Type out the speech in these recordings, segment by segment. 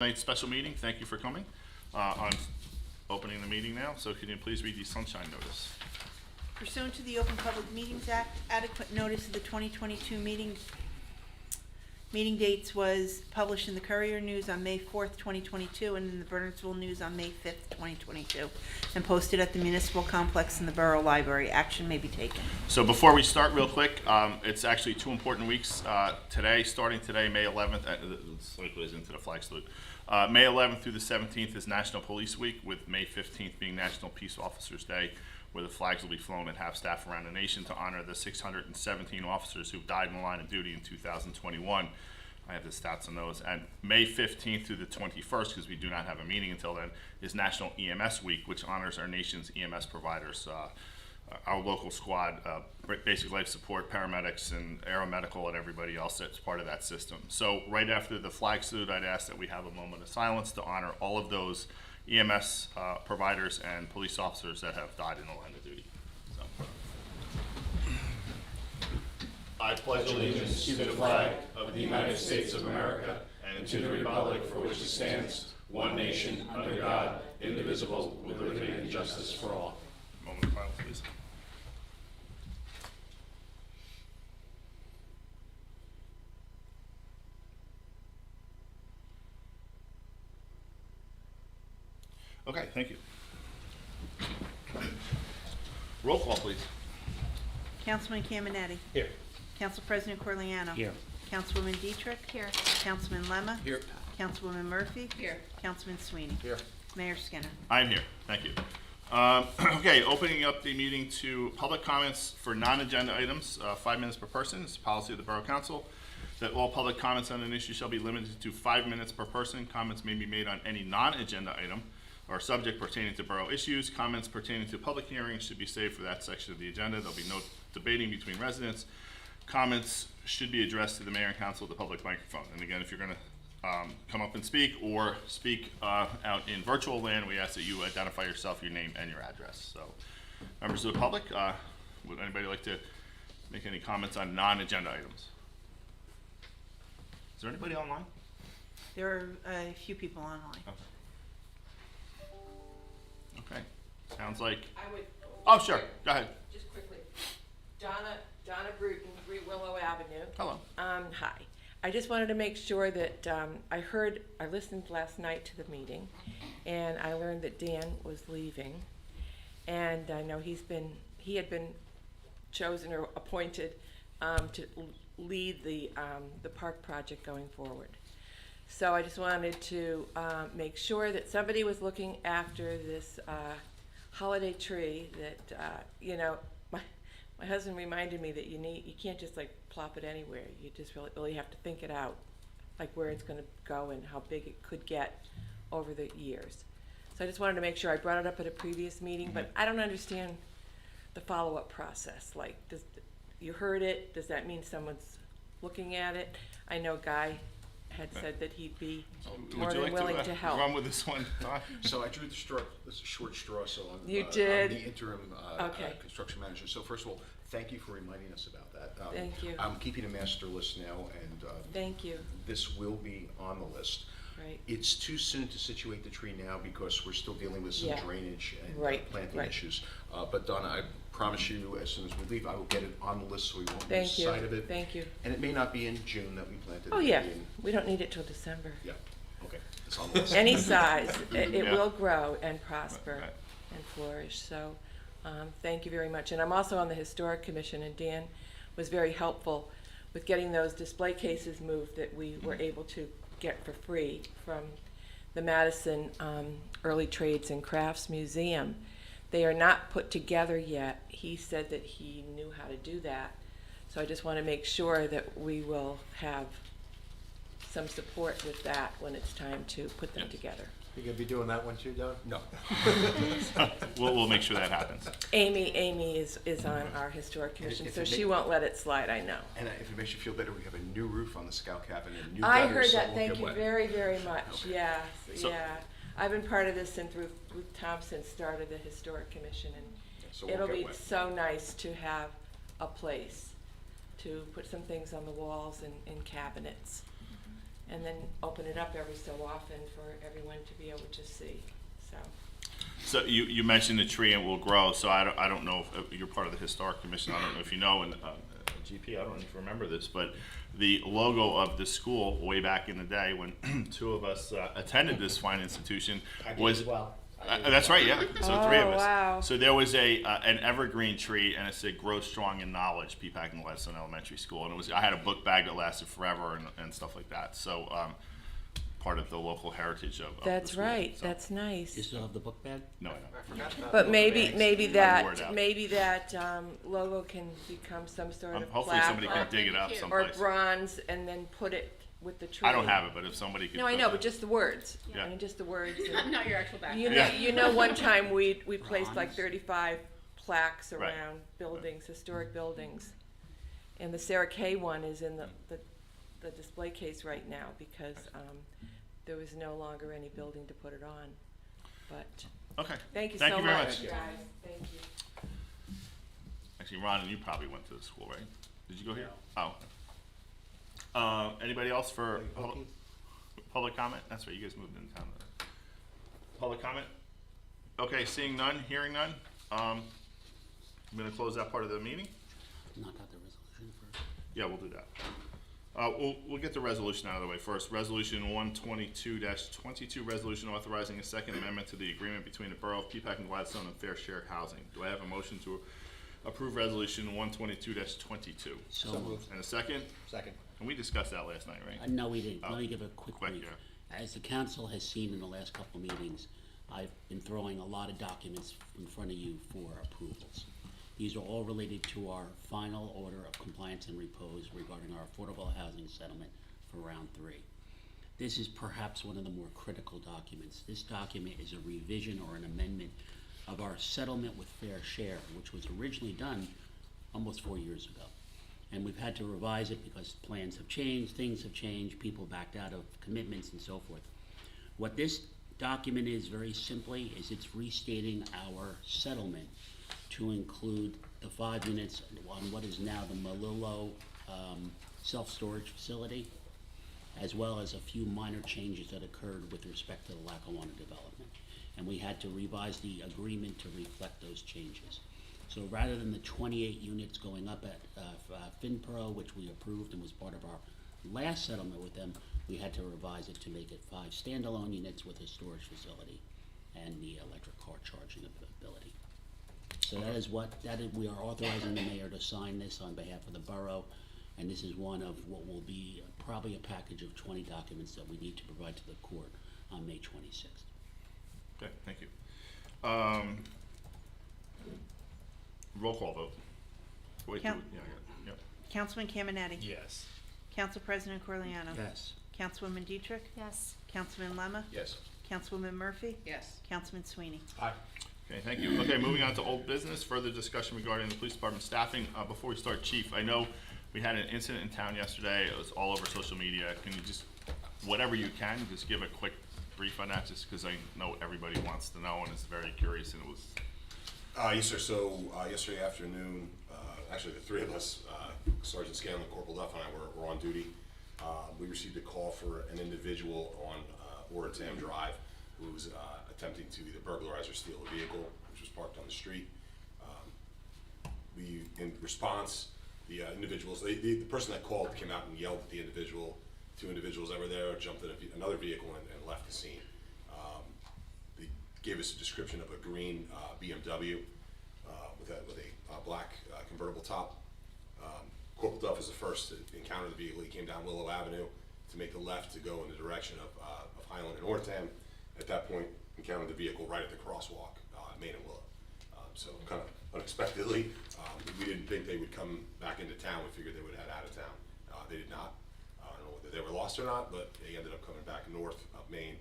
Tonight's special meeting, thank you for coming. I'm opening the meeting now, so can you please read the sunshine notice? Pursuant to the Open Public Meetings Act, adequate notice of the 2022 meeting dates was published in the Courier News on May 4th, 2022, and in the Bernardsville News on May 5th, 2022, and posted at the Municipal Complex in the Borough Library. Action may be taken. So before we start real quick, it's actually two important weeks today, starting today, May 11th, goes into the flag salute. May 11th through the 17th is National Police Week, with May 15th being National Peace Officers Day, where the flags will be flown at half-staff around the nation to honor the 617 officers who died in the line of duty in 2021. I have the stats on those. And May 15th through the 21st, because we do not have a meeting until then, is National EMS Week, which honors our nation's EMS providers. Our local squad, basic life support, paramedics, and aeromedical, and everybody else that's part of that system. So right after the flag salute, I'd ask that we have a moment of silence to honor all of those EMS providers and police officers that have died in the line of duty. So. I pledge allegiance to the flag of the United States of America and to the republic for which it stands, one nation, under God, indivisible, with liberty and justice for all. Moment of silence, please. Okay, thank you. Roll call, please. Councilman Caminetti. Here. Council President Corleano. Here. Councilwoman Dietrich. Here. Councilman Lemma. Here. Councilwoman Murphy. Here. Councilman Sweeney. Here. Mayor Skinner. I'm here, thank you. Okay, opening up the meeting to public comments for non-agenda items, 5 minutes per person. It's the policy of the Borough Council that all public comments on an issue shall be limited to 5 minutes per person. Comments may be made on any non-agenda item or subject pertaining to borough issues. Comments pertaining to public hearings should be saved for that section of the agenda. There'll be no debating between residents. Comments should be addressed to the mayor and council at the public microphone. And again, if you're going to come up and speak or speak out in virtual land, we ask that you identify yourself, your name, and your address. So, members of the public, would anybody like to make any comments on non-agenda items? Is there anybody online? There are a few people online. Okay, sounds like, I would. oh, sure, go ahead. Just quickly. Donna Bruton, 3 Willow Avenue. Hello. Hi. I just wanted to make sure that, I listened last night to the meeting, and I learned that Dan was leaving. And I know he had been chosen or appointed, to lead the park project going forward. So I just wanted to make sure that somebody was looking after this holiday tree that, my husband reminded me that you can't just like plop it anywhere. You just really have to think it out, like where it's going to go and how big it could get over the years. So I just wanted to make sure I brought it up at a previous meeting, but I don't understand the follow-up process. Like, you heard it, does that mean someone's looking at it? I know Guy had said that he'd be more than willing to help. Run with this one, Todd? So I drew the straw, this is a short straw, so I'm You did? I'm the interim Okay. construction manager. So first of all, thank you for reminding us about that. Thank you. I'm keeping a master list now, and Thank you. this will be on the list. Right. It's too soon to situate the tree now because we're still dealing with some Yeah. drainage and planting Right. issues. But Donna, I promise you, as soon as we leave, I will get it on the list so we won't lose Thank you. sight of it. Thank you. And it may not be in June that we plant it. Oh, It may yeah. be in- We don't need it till December. Yeah, okay, it's on the list. Any size, it Yeah. will grow and prosper Right. and flourish. So, thank you very much. And I'm also on the Historic Commission, and Dan was very helpful with getting those display cases moved that we were able to get for free from the Madison Early Trades and Crafts Museum. They are not put together yet. He said that he knew how to do that. So I just want to make sure that we will have some support with that when it's time to put them Yes. together. You gonna be doing that one too, Doug? No. We'll make sure that happens. Amy is on our Historic Commission, if so it she make- won't let it slide, I know. And if it makes you feel better, we have a new roof on the scout cabin and new I gutters, heard so it that, won't thank get you wet. very, very much, Okay. yes, So- yeah. I've been part of this since Ruth Thompson started the Historic Commission, and So it won't it'll get be wet. so nice to have a place to put some things on the walls and in cabinets. and then open it up every so often for everyone to be able to see, so. So you mentioned the tree and will grow, so I don't know if you're part of the Historic Commission, I don't know if you know, and GP, I don't know if you remember this, but the logo of the school way back in the day when two of us attended this fine institution was. That's right, yeah. So three of us. Wow. So there was an evergreen tree, and it said "Grow Strong in Knowledge," Peapack And Gladstone Elementary School, and I had a book bag that lasted forever and stuff like that. So part of the local heritage of the That's school. right, So, that's nice. You still have the book bag? no, I don't. But maybe I wore it out. that logo can become some sort of Hopefully plaque somebody can dig it up or someplace. bronze and then put it with the tree. I don't have it, but if somebody could. No, I know, but just the words. Yeah. I mean, just the words. Not your actual background. You know, Yeah. you know, one time we placed like Bronze. 35 plaques Right. around buildings, historic buildings. And the Sarah Kay one is in the display case right now because there was no longer any building to put it on. But Okay. thank you Thank so you very much, much. guys. Thank you. Actually, Ron, and you probably went to the school, right? Did you go here? Oh. Anybody else for public comment? That's right, you guys moved into town. Public comment? Okay, seeing none, hearing none. I'm gonna close that part of the meeting. Knock out the resolution first. Yeah, we'll do that. We'll get the resolution out of the way first. Resolution 122-22, resolution authorizing a second amendment to the agreement between the Borough of Peapack and Gladstone and Fair Share Housing. Do I have a motion to approve resolution 122-22? So moved. And a second? Second. And we discussed that last night, right? No, we didn't. Oh, Let me give a quick quick, brief. yeah. As the council has seen in the last couple of meetings, I've been throwing a lot of documents in front of you for approvals. These are all related to our final order of compliance and repose regarding our affordable housing settlement for round 3. This is perhaps one of the more critical documents. This document is a revision or an amendment of our settlement with Fair Share, which was originally done almost 4 years ago. And we've had to revise it because plans have changed, things have changed, people backed out of commitments and so forth. What this document is, very simply, is it's restating our settlement to include the 5 units on what is now the Malillo self-storage facility, as well as a few minor changes that occurred with respect to the Lackawanna development. And we had to revise the agreement to reflect those changes. So rather than the 28 units going up at FinPro, which we approved and was part of our last settlement with them, we had to revise it to make it 5 standalone units with a storage facility and the electric car charging ability. So we are authorizing the mayor to sign this on behalf of the borough, and this is one of what will be probably a package of 20 documents that we need to provide to the court on May 26th. Okay, thank you. Roll call vote. Wait, Count- yeah, I got it. Councilman Caminiti. Yes. Council President Corleone. Yes. Councilwoman Dietrich. Yes. Councilman Lemma. Yes. Councilwoman Murphy. Yes. Councilman Sweeney. Aye. Okay, thank you. Okay, moving on to old business, further discussion regarding the police department staffing. Before we start, Chief, I know we had an incident in town yesterday. It was all over social media. Can you just, whatever you can, just give a quick brief on that, just because I know everybody wants to know and is very curious, and it was. Yes, sir. So yesterday afternoon, actually the three of us, Sergeant Scanlon, Corporal Duff, and I were on duty. We received a call for an individual on Oratam Drive who was attempting to either burglarize or steal a vehicle, which was parked on the street. In response, the individuals, the person that called came out and yelled at the individual. 2 individuals that were there jumped in another vehicle and left the scene. They gave us a description of a green BMW with a black convertible top. Corporal Duff is the first to encounter the vehicle. He came down Willow Avenue to make the left to go in the direction of Highland and Oratam. At that point, encountered the vehicle right at the crosswalk, Main and Willow. So kind of unexpectedly, we didn't think they would come back into town. We figured they would head out of town. They did not. I don't know whether they were lost or not, but they ended up coming back north of Main.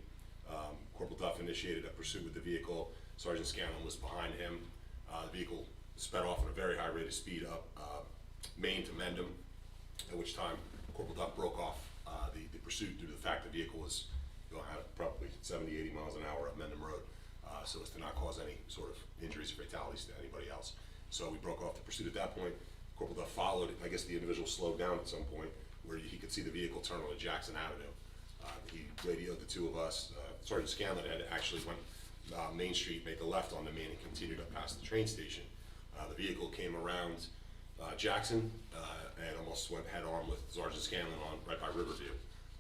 Corporal Duff initiated a pursuit with the vehicle. Sergeant Scanlon was behind him. The vehicle sped off at a very high rate of speed up Main to Mendham, at which time Corporal Duff broke off the pursuit due to the fact the vehicle was going at probably 70, 80 miles an hour up Mendham Road, so as to not cause any sort of injuries or fatalities to anybody else. So we broke off the pursuit at that point. Corporal Duff followed. I guess the individual slowed down at some point where he could see the vehicle turn on Jackson Avenue. He radioed the two of us. Sergeant Scanlon had actually went Main Street, made the left on the main and continued up past the train station. The vehicle came around Jackson and almost went head on with Sergeant Scanlon on right by Riverview.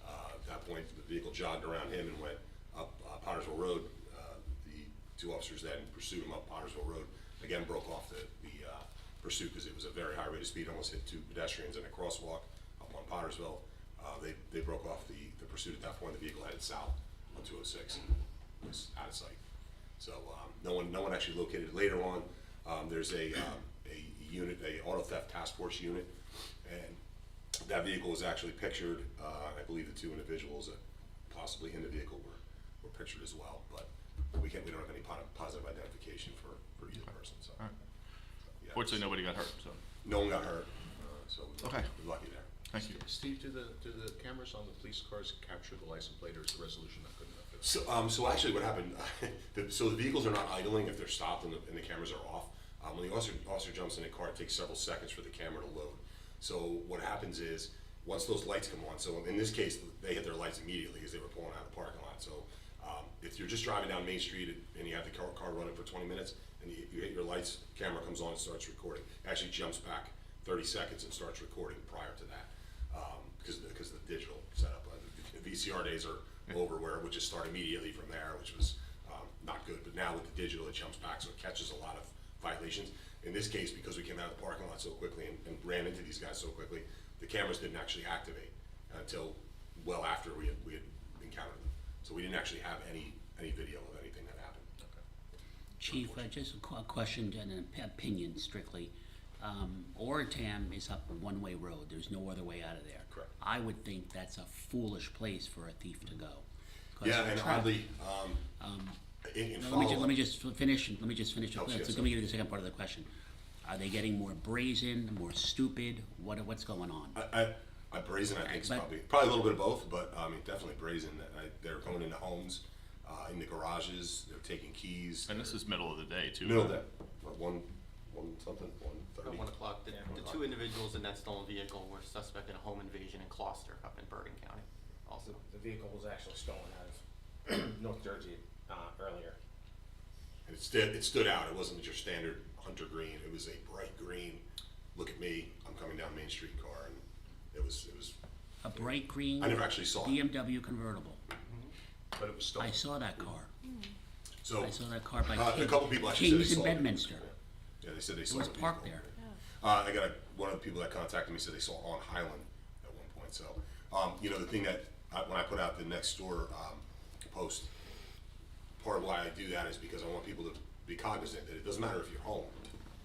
At that point, the vehicle jogged around him and went up Pottersville Road. The two officers then pursued him up Pottersville Road. Again, broke off the pursuit because it was a very high rate of speed, almost hit two pedestrians in a crosswalk up on Pottersville. They broke off the pursuit at that point. The vehicle headed south on 206 and was out of sight. So no one actually located it. Later on, there's a unit, a auto theft task force unit, and that vehicle was actually pictured. I believe the two individuals that possibly in the vehicle were pictured as well, but we don't have any positive identification for either person. So, All right. yeah, Fortunately, nobody got hurt, so, no one got hurt. So Okay. we're lucky there. thank you. Steve, do the cameras on the police cars capture the license plate, or is the resolution not good enough? So actually what happened, so the vehicles are not idling if they're stopped and the cameras are off. When the officer jumps in a car, it takes several seconds for the camera to load. So what happens is, once those lights come on, so in this case, they hit their lights immediately as they were pulling out of the parking lot. So if you're just driving down Main Street and you have the car running for 20 minutes, and you hit your lights, camera comes on and starts recording. It actually jumps back 30 seconds and starts recording prior to that, because of the digital setup. The VCR days are over, where it would just start immediately from there, which was not good. But now with the digital, it jumps back, so it catches a lot of violations. In this case, because we came out of the parking lot so quickly and ran into these guys so quickly, the cameras didn't actually activate until well after we had encountered them. So we didn't actually have any video of anything that happened. Chief, just a question and an opinion strictly. Oratam is up a one-way road. There's no other way out of there. Correct. I would think that's a foolish place for a thief to go. 'Cause Yeah, of and traffic. oddly, in Now, follow-up. let me just finish. Let me just finish. Oh, So yes, let me give you the second part of the question. Are they getting more brazen, more stupid? What's going on? I brazen, I think, is But- probably a little bit of both, but I mean, definitely brazen. They're going into homes, in the garages, they're taking keys. And this is middle of the day, too. Middle of that, one something, About 1:30. 1 o'clock, the two individuals in that stolen vehicle were suspect in a home invasion in Gloucester up in Bergen County also. The vehicle was actually stolen out of North Jersey earlier. And it stood out. It wasn't your standard hunter green. It was a bright green. Look at me, I'm coming down Main Street car, and it was. A bright green I never actually saw it. BMW convertible. But it was stolen. I saw that car. So I saw that car by a couple people actually said they Kings in saw it. Bedminster. Yeah, they said they It saw was the parked vehicle. there. I got one of the people that contacted me said they saw it on Highland at one point. So, the thing that when I put out the next door post, part of why I do that is because I want people to be cognizant that it doesn't matter if you're home;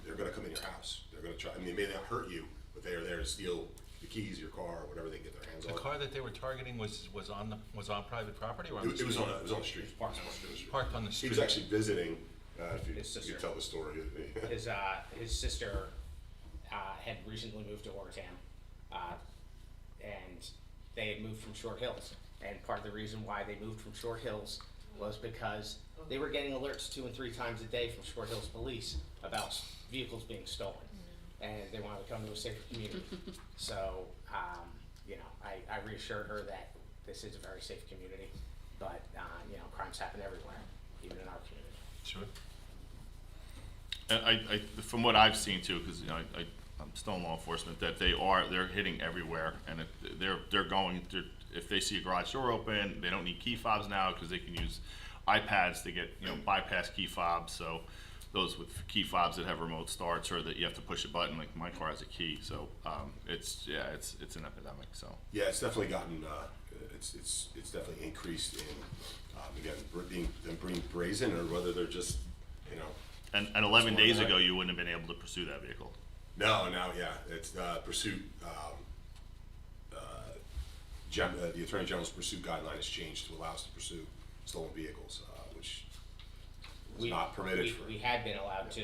they're going to come in your house. They're going to try. I mean, they may not hurt you, but they are there to steal the keys, your car, whatever they can get their hands The on. car that they were targeting was on private property or on the It was street? on the street. Parked on the street. Parked on the He street. was actually visiting. If you His sister. tell the story. His sister had recently moved to Oratam, and they had moved from Short Hills. And part of the reason why they moved from Short Hills was because they were getting alerts 2 and 3 times a day from Short Hills police about vehicles being stolen, and they wanted to come to a safer community. So, I reassured her that this is a very safe community, but crimes happen everywhere, even in our community. Sure. And from what I've seen too, because I'm still in law enforcement, that they're hitting everywhere, and if they see a garage door open, they don't need key fobs now because they can use iPads to get bypass key fobs. So those with key fobs that have remote starts or that you have to push a button, like my car has a key. So it's an epidemic. So Yeah, it's definitely gotten. It's definitely increased in again being brazen, or whether they're just and 11 days Smart ago, guy. you wouldn't have been able to pursue that vehicle. No, it's pursuit. The Attorney General's pursuit guideline has changed to allow us to pursue stolen vehicles, which was not permitted for. We had been allowed to.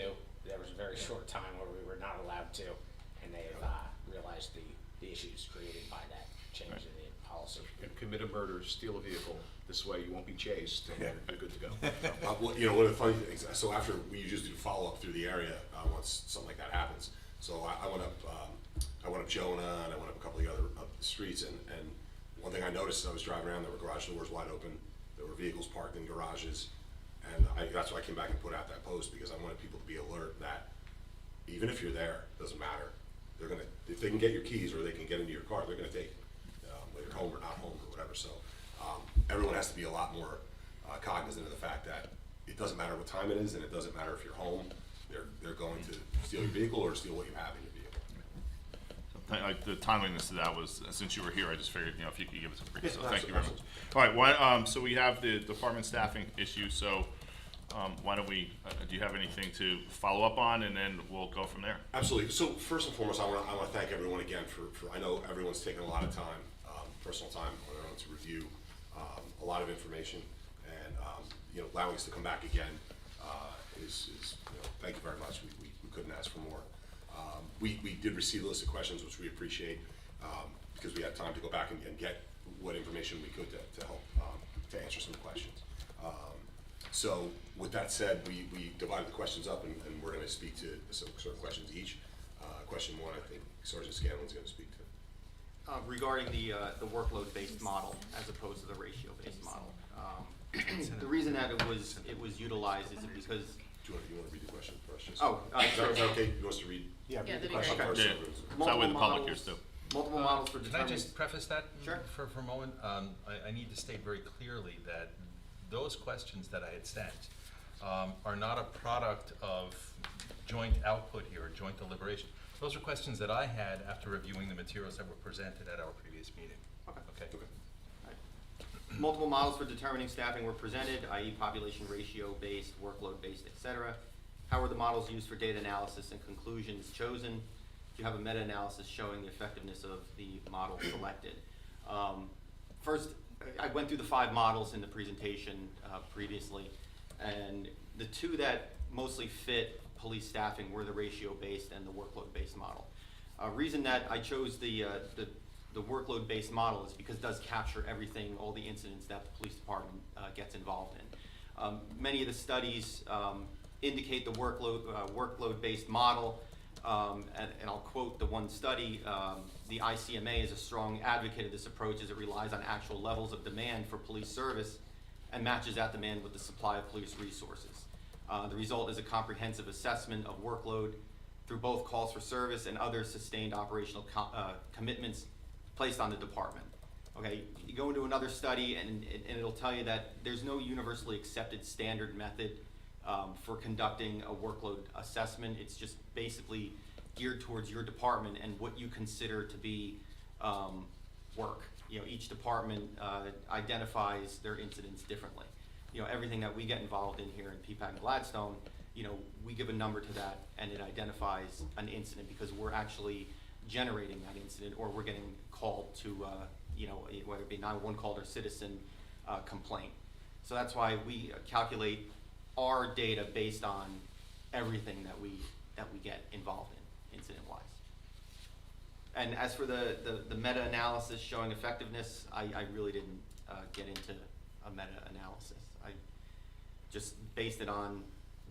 There was a very short time where we were not allowed to, and they realized the issues created by that change in the policy. And commit a murder, steal a vehicle. This way you won't be chased, and you're good to go. One of the funny things. So after we usually do follow up through the area once something like that happens. So I went up Jonah, and I went up a couple of the other up the streets, and one thing I noticed as I was driving around, there were garage doors wide open, there were vehicles parked in garages, and that's why I came back and put out that post, because I wanted people to be alert that even if you're there, doesn't matter, they're gonna, if they can get your keys or they can get into your car, they're gonna take it, whether you're home or not home or whatever. So everyone has to be a lot more cognizant of the fact that it doesn't matter what time it is, and it doesn't matter if you're home, they're going to steal your vehicle or steal what you have in your vehicle. Like the timeliness of that was, since you were here, I just figured, you know, if you could give us a brief, Yeah, so thank you very much. All right, so we have the department staffing issue, so, why don't we, do you have anything to follow up on, and then we'll go from there? Absolutely. So first and foremost, I want to thank everyone again for, I know everyone's taken a lot of time, personal time on their own to review a lot of information, and you know, allowing us to come back again is you know, thank you very much. We couldn't ask for more. We did receive a list of questions, which we appreciate, because we had time to go back and get what information we could to help to answer some questions. So with that said, we divided the questions up, and we're going to speak to some sort of questions each. Question one, I think Sergeant Scanlon's going to speak to. Regarding the workload-based model as opposed to the ratio-based model. The reason that it was utilized is because, Do you want to read the question first? Just- oh, Is sure. that okay? You want us to read? Yeah, Yeah, read the that'd be question great. first. Yeah, so that way the public hears too. Multiple models for Can I determining. just preface that Sure. for a moment? I need to state very clearly that those questions that I had sent are not a product of joint output here, or joint deliberation. Those are questions that I had after reviewing the materials that were presented at our previous meeting. Okay. Okay? Multiple models for determining staffing were presented, i.e. population ratio-based, workload-based, et cetera. How were the models used for data analysis and conclusions chosen? Do you have a meta-analysis showing the effectiveness of the model selected? First, I went through the 5 models in the presentation previously, and the 2 that mostly fit police staffing were the ratio-based and the workload-based model. Reason that I chose the workload-based model is because it does capture everything, all the incidents that the police department gets involved in. Many of the studies indicate the workload-based model, and I'll quote the one study, the ICMA is a strong advocate of this approach as it relies on actual levels of demand for police service and matches that demand with the supply of police resources. The result is a comprehensive assessment of workload through both calls for service and other sustained operational commitments placed on the department. Okay, you go into another study and it'll tell you that there's no universally accepted standard method for conducting a workload assessment. It's just basically geared towards your department and what you consider to be work. You know, each department identifies their incidents differently. You know, everything that we get involved in here in Peapack and Gladstone, you know, we give a number to that and it identifies an incident because we're actually generating that incident or we're getting called to, you know, whether it be 911 call or citizen complaint. So that's why we calculate our data based on everything that we get involved in, incident-wise. And as for the meta-analysis showing effectiveness, I really didn't get into a meta-analysis. I just based it on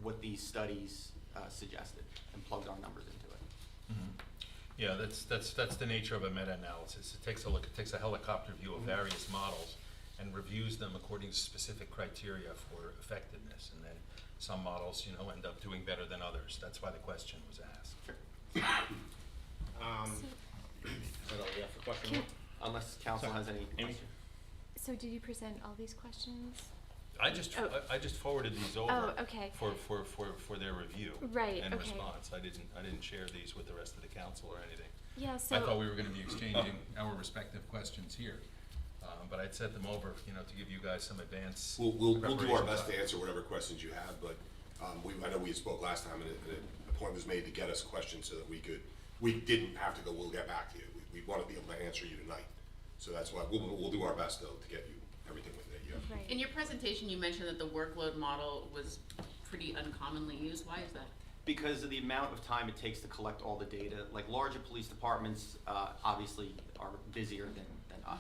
what these studies suggested and plugged our numbers into it. Mm-hmm. Yeah, that's the nature of a meta-analysis. It takes a look, it takes a helicopter view of various models and reviews them according to specific criteria for effectiveness. And then some models, you know, end up doing better than others. That's why the question was asked. Is that all we have for question 1? Unless council has any Amy? questions. So did you present all these questions? I just forwarded these over Oh, okay. for their review Right, and okay. response. I didn't share these with the rest of the council or anything. Yeah, I so. thought we were going to be exchanging our respective questions here, but I'd sent them over, you know, to give you guys some advance. We'll do our preparation best to time. answer whatever questions you have, but I know we spoke last time, and a point was made to get us questions so that we didn't have to go, we'll get back to you. We want to be able to answer you tonight. So that's why we'll do our best, though, to get you everything that you have. Right. In your presentation, you mentioned that the workload model was pretty uncommonly used. Why is that? Because of the amount of time it takes to collect all the data. Like larger police departments obviously are busier than us.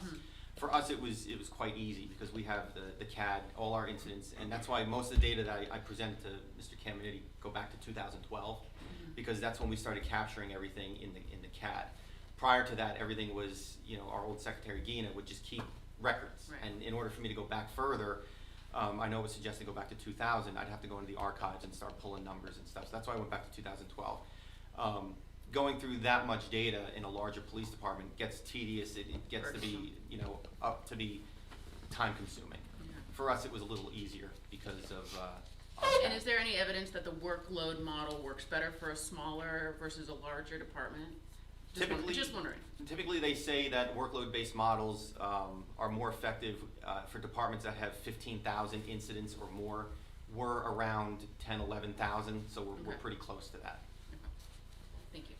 For us, it was quite easy because we have the CAD, all our incidents, and that's why most of the data that I presented to Mr. Caminetti go back to 2012, because that's when we started capturing everything in the CAD. Prior to that, everything was, our old secretary Gina would just keep records. Right. And in order for me to go back further, I know it was suggested to go back to 2000, I'd have to go into the archives and start pulling numbers and stuff. So that's why I went back to 2012. Going through that much data in a larger police department gets tedious, it gets to be, up to be time consuming. For us, it was a little easier because of, And is there any evidence that the workload model works better for a smaller versus a larger department? Just wondering. Typically, they say that workload-based models are more effective for departments that have 15,000 incidents or more. We're around 10, 11,000, so we're Okay. pretty close to that. Thank you.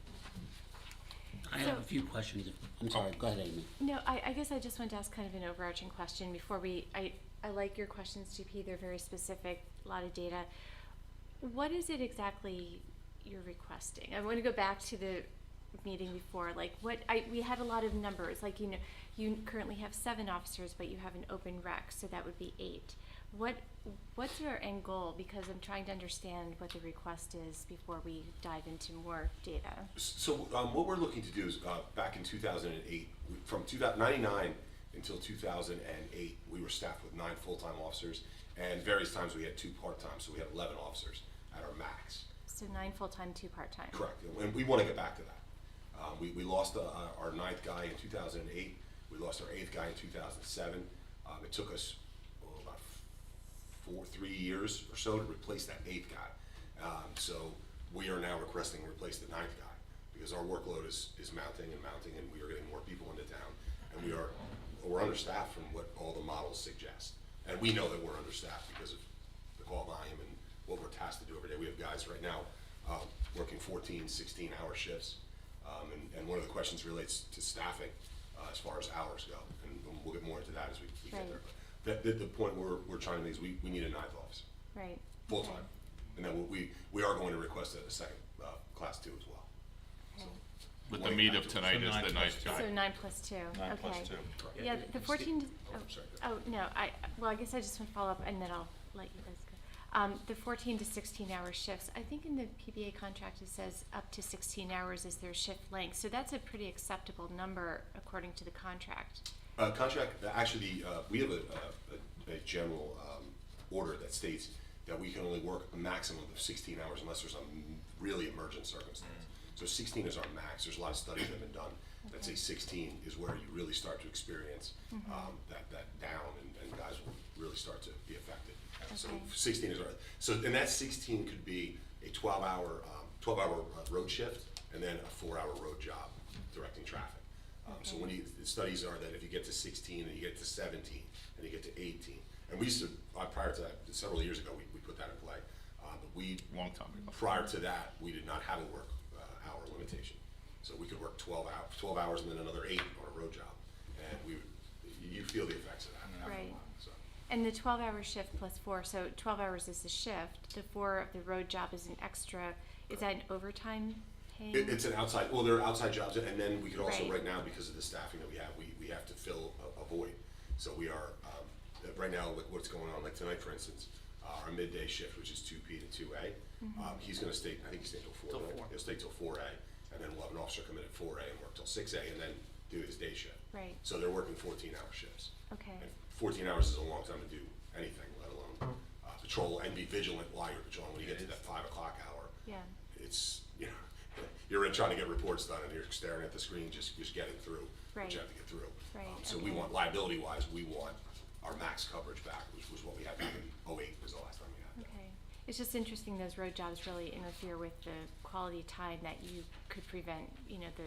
I have a few questions. I'm sorry, go ahead, Amy. No, I guess I just wanted to ask kind of an overarching question before I like your questions, GP. They're very specific, a lot of data. What is it exactly you're requesting? I want to go back to the meeting before. Like we had a lot of numbers. Like, you currently have 7 officers, but you have an open rec, so that would be 8. What's your end goal? Because I'm trying to understand what the request is before we dive into more data. So what we're looking to do is, back in 2008, from 1999 until 2008, we were staffed with 9 full-time officers, and various times we had 2 part-time, so we had 11 officers at our max. So 9 full-time, 2 part-time. Correct, and we want to get back to that. We lost our 9th guy in 2008, we lost our 8th guy in 2007. It took us about 3 years or so to replace that 8th guy. So we are now requesting to replace the 9th guy, because our workload is mounting and mounting, and we are getting more people into town, and we're understaffed from what all the models suggest. And we know that we're understaffed because of the call volume and what we're tasked to do every day. We have guys right now working 14, 16-hour shifts. And one of the questions relates to staffing as far as hours go. And we'll get more into that as we get there. But the point we're trying to make is we need a 9th officer. Right. Full-time. Okay. And then we are going to request a second class 2 as well. Okay. But the meat of tonight is the ninth guy. So 9 plus 2. 9 okay. plus 2. Yeah, the 14. sorry. No. I guess I just want to follow up, and then I'll let you guys go. The 14 to 16-hour shifts. I think in the PBA contract it says up to 16 hours is their shift length. So that's a pretty acceptable number according to the contract. Actually, we have a general order that states that we can only work a maximum of 16 hours unless there's a really emergent circumstance. So 16 is our max. There's a lot of studies that have been done that say 16 is where you really start to experience that down, and guys will really start to be affected. So 16 is and that 16 could be a 12-hour road shift, and then a 4-hour road job directing traffic. So when the studies are that if you get to 16 and you get to 17 and you get to 18, and we used to, prior to that, several years ago, we put that in play. But Long time ago. prior to that, we did not have a work hour limitation. So we could work 12 hours and then another 8 on a road job. And you feel the effects of that after a Right. while, so. And the 12-hour shift plus 4, so 12 hours is the shift. The 4 of the road job is an extra. Is that an overtime paying? It's an outside, well, there are outside jobs, and then we could also, Right. right now, because of the staffing that we have, we have to fill a void. So we are, right now, with what's going on, like tonight, for instance, our midday shift, which is 2P to 2A, he's gonna stay, I think he's staying till 4, Till right? 4. He'll stay till 4A, and then we'll have an officer come in at 4A and work till 6A, and then do his day shift. Right. So they're working 14-hour shifts. Okay. And 14 hours is a long time to do anything, let alone patrol and be vigilant while you're patrolling. When you get to that 5 o'clock hour, Yeah. it's, you're in trying to get reports done, and you're staring at the screen, just getting through what Right. you have to get through. Right, So we okay. want, liability-wise, we want our max coverage back, which was what we had back in '08 was the last time we had that. Okay. It's just interesting those road jobs really interfere with the quality time that you could prevent, the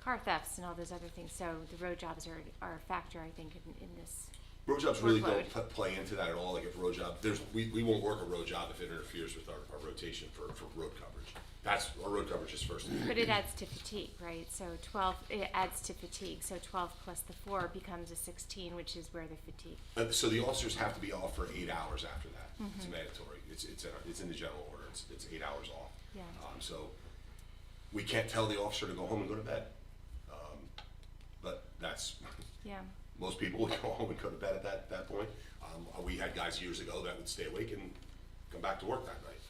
car thefts and all those other things. So the road jobs are a factor, I think, in this. Road jobs really Workload. don't play into that at all. Like if road job, we won't work a road job if it interferes with our rotation for road coverage. Our road coverage is first. But it adds to fatigue, right? So 12, it adds to fatigue. So 12 plus the 4 becomes a 16, which is where the fatigue. So the officers have to be off for 8 hours after that. It's mandatory. It's in the general order. It's 8 hours off. Yeah. So we can't tell the officer to go home and go to bed. But that's, Yeah. most people would go home and go to bed at that point. We had guys years ago that would stay awake and come back to work that night.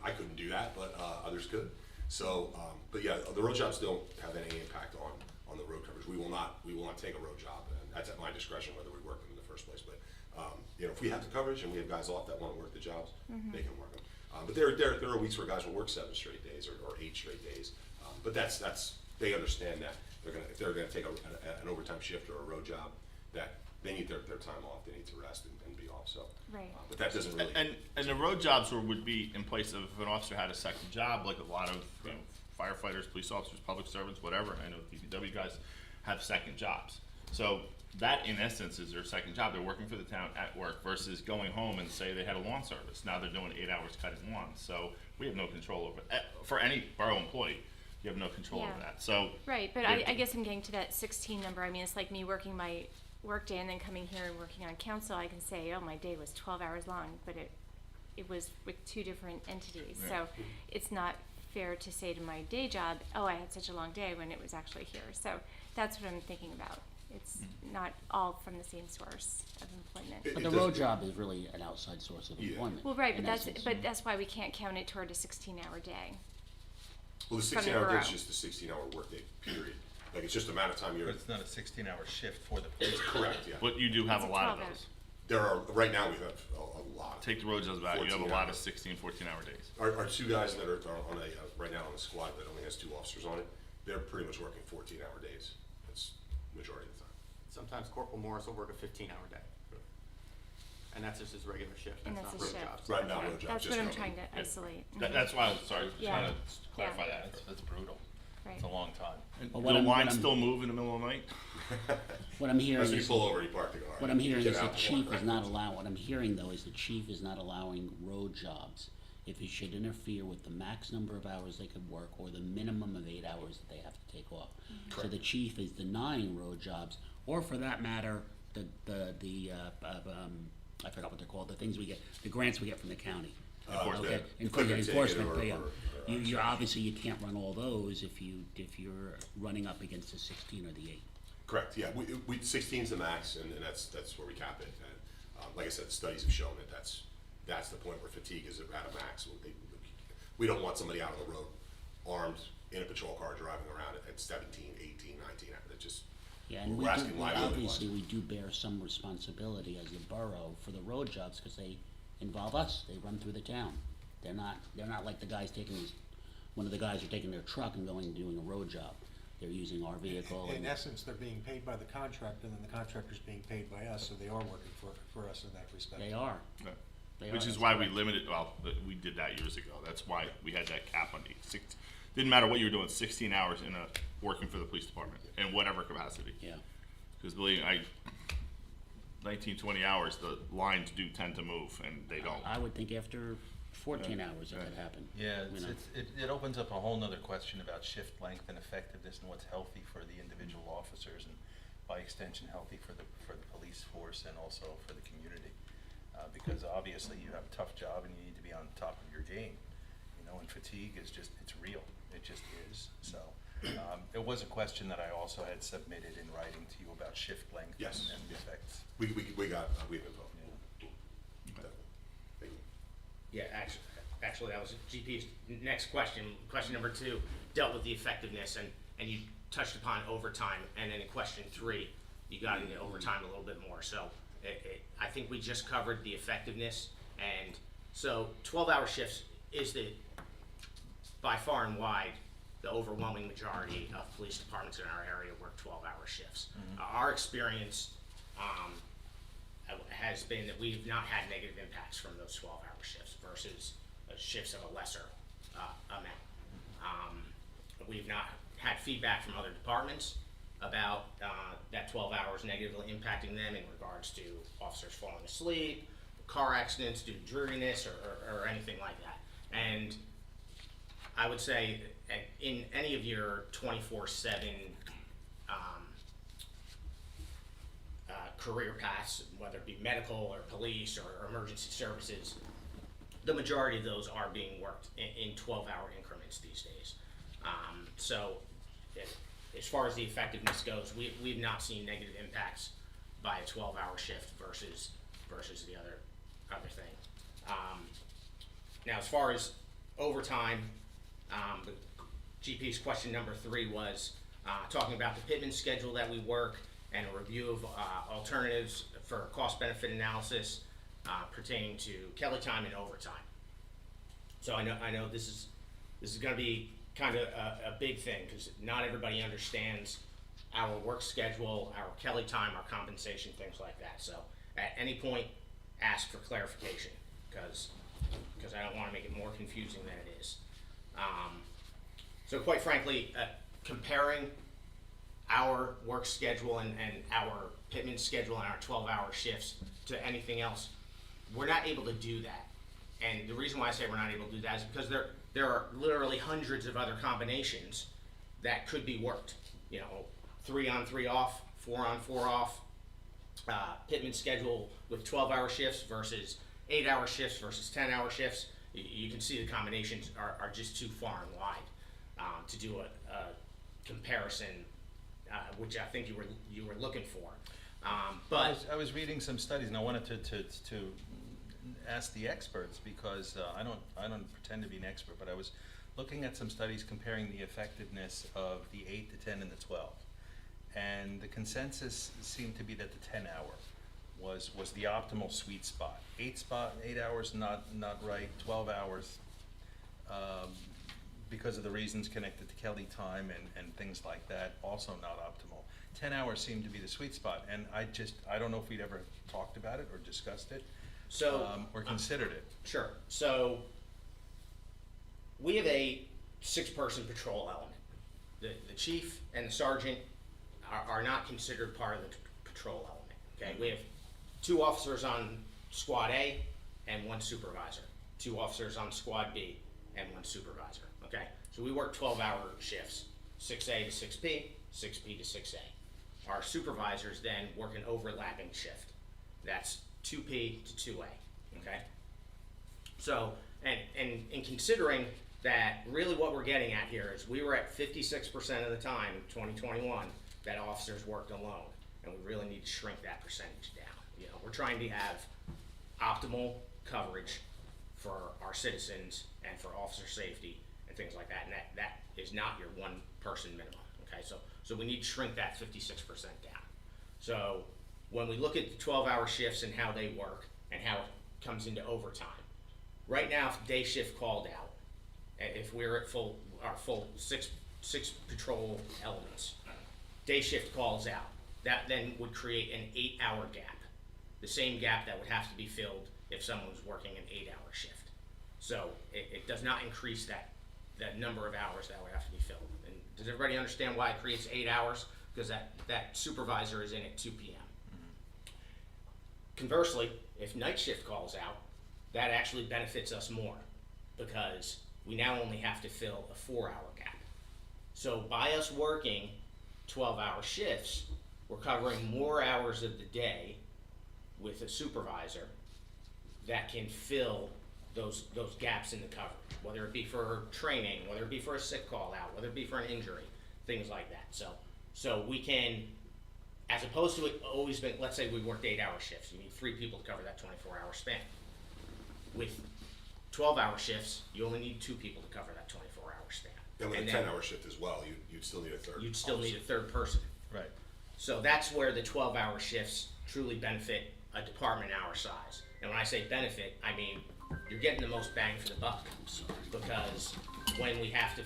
I couldn't do that, but others could. So, but yeah, the road jobs don't have any impact on the road coverage. We will not take a road job, and that's at my discretion whether we work them in the first place. But, you know, if we have the coverage and we have guys off that want to work the jobs, they can work them. But there are weeks where guys will work 7 straight days or 8 straight days. But that's they understand that if they're gonna take an overtime shift or a road job, that they need their time off, they need to rest and be off. So, Right. but that doesn't really. And the road jobs would be in place of if an officer had a second job, like a lot of firefighters, police officers, public servants, whatever. I know DPW guys have second jobs. So that, in essence, is their second job. They're working for the town at work versus going home and say they had a lawn service. Now they're doing 8 hours cutting lawns. So we have no control over for any borough employee. You have no control over Yeah. that. So Right, but I guess I'm getting to that 16 number. I mean, it's like me working my work day and then coming here and working on council. I can say, oh, my day was 12 hours long, but it was with 2 different entities. So it's not fair to say to my day job, oh, I had such a long day when it was actually here. So that's what I'm thinking about. It's not all from the same source of employment. But the road job is really an outside source of Yeah. employment. Well, right, in but essence. that's why we can't count it toward a 16-hour day. Well, the from the 16-hour day is borough. just a 16-hour workday period. Like, it's just the amount of time you're. But it's not a 16-hour shift for the police. Correct, yeah. but you do have It's a lot of 12 those. There are, right now, we have a lot. Take the road jobs back. You have a 14 lot of hours. 16, 14-hour days. Our 2 guys that are on right now on the squad that only has 2 officers on it, they're pretty much working 14-hour days. That's majority of the time. Sometimes Corporal Morris will work a 15-hour day. And that's just his regular shift, And that's that's not a road shift. jobs. Right now, road jobs. That's just what I'm road. trying to isolate. That's why I was sorry, Yeah. trying to clarify Yeah. that. That's brutal. Right. It's a long time. And But do what the I'm- what lines I'm- still move in the middle of the night? What I'm hearing As we is, pull over, you park the car. what I'm hearing Get is the out and chief walk is not backwards. allowing, what I'm hearing though is the chief is not allowing road jobs if it should interfere with the max number of hours they could work or the minimum of 8 hours that they have to take off. So the chief is denying road jobs, or for that matter, I forgot what they're called, the things we get, the grants we get from the county. Enforcement. Okay, Equipment ticket enforcement, or- yeah. or You're obviously, you can't run all those if you're running up against the 16 or the 8. Correct, yeah, we 16 is the max, and that's where we cap it. And, like I said, studies have shown that that's the point where fatigue is at a max. We don't want somebody out on the road armed in a patrol car driving around at 17, 18, 19, that just, Yeah, and we're asking liability. obviously, we do bear some responsibility as the borough for the road jobs, because they involve us, they run through the town. They're not like the guys one of the guys are taking their truck and going and doing a road job. They're using our vehicle. In and- essence, they're being paid by the contractor, and then the contractor's being paid by us, so they are working for us in that respect. They are. Yeah. They Which are, is that's why we correct. limited, we did that years ago. That's why we had that cap on didn't matter what you were doing, 16 hours working for the police department in whatever capacity. Yeah. Because believe me, 19, 20 hours, the lines do tend to move and they don't. I would think after 14 hours it could happen. Yeah, you know. it opens up a whole nother question about shift length and effectiveness and what's healthy for the individual officers and by extension healthy for the police force and also for the community. Because obviously you have a tough job and you need to be on top of your game. You know, and fatigue is it's real. It just is. So it was a question that I also had submitted in writing to you about shift length Yes. and the effects. we have info. Definitely. Thank you. Yeah, actually, that was GP's next question. Question number 2 dealt with the effectiveness, and you touched upon overtime, and then in question 3, you got into overtime a little bit more. So I think we just covered the effectiveness, and so 12-hour shifts is by far and wide, the overwhelming majority of police departments in our area work 12-hour shifts. Our experience has been that we've not had negative impacts from those 12-hour shifts versus shifts of a lesser amount. We've not had feedback from other departments about that 12 hours negatively impacting them in regards to officers falling asleep, car accidents due to dreariness, or anything like that. And I would say in any of your 24/7 career paths, whether it be medical or police or emergency services, the majority of those are being worked in 12-hour increments these days. So as far as the effectiveness goes, we've not seen negative impacts by a 12-hour shift versus the other thing. Now, as far as overtime, the GP's question number 3 was talking about the Pittman schedule that we work and a review of alternatives for cost-benefit analysis pertaining to Kelly time and overtime. So I know this is going to be kind of a big thing because not everybody understands our work schedule, our Kelly time, our compensation, things like that. So at any point, ask for clarification because I don't want to make it more confusing than it is. So quite frankly, comparing our work schedule and our Pittman schedule and our 12-hour shifts to anything else, we're not able to do that. And the reason why I say we're not able to do that is because there are literally hundreds of other combinations that could be worked. You know, 3 on 3 off, 4 on 4 off, Pittman schedule with 12-hour shifts versus 8-hour shifts versus 10-hour shifts. You can see the combinations are just too far and wide to do a comparison, which I think you were looking for. But I was reading some studies, and I wanted to ask the experts because I don't pretend to be an expert, but I was looking at some studies comparing the effectiveness of the 8, the 10, and the 12, and the consensus seemed to be that the 10-hour was the optimal sweet spot. 8 hours not right. 12 hours because of the reasons connected to Kelly time and things like that, also not optimal. 10 hours seemed to be the sweet spot, and I don't know if we'd ever talked about it or discussed it. Or considered it. Sure. So we have a 6-person patrol element. The chief and the sergeant are not considered part of the patrol element. Okay, we have 2 officers on squad A and 1 supervisor. 2 officers on squad B and 1 supervisor. Okay, so we work 12-hour shifts, 6A to 6P, 6P to 6A. Our supervisors then work an overlapping shift. That's 2P to 2A, okay? So, and in considering that really what we're getting at here is we were at 56% of the time in 2021 that officers worked alone, and we really need to shrink that percentage down. You know, we're trying to have optimal coverage for our citizens and for officer safety and things like that, and that is not your 1-person minimum, okay? So we need to shrink that 56% down. So when we look at the 12-hour shifts and how they work and how it comes into overtime, right now if day shift called out, if we're at our full six patrol elements, day shift calls out, that then would create an 8-hour gap, the same gap that would have to be filled if someone was working an 8-hour shift. So it does not increase that number of hours that would have to be filled. And does everybody understand why it creates 8 hours? Because that supervisor is in at 2 p.m. Conversely, if night shift calls out, that actually benefits us more because we now only have to fill a 4-hour gap. So by us working 12-hour shifts, we're covering more hours of the day with a supervisor that can fill those gaps in the coverage, whether it be for training, whether it be for a sick call out, whether it be for an injury, things like that. So we can, as opposed to it always been, let's say we worked 8-hour shifts, you need 3 people to cover that 24-hour span. With 12-hour shifts, you only need 2 people to cover that 24-hour span. And with a 10-hour shift as well, you'd still need a third. You'd still need a 3rd person. Right. So that's where the 12-hour shifts truly benefit a department our size. And when I say benefit, I mean you're getting the most bang for the buck because when we have to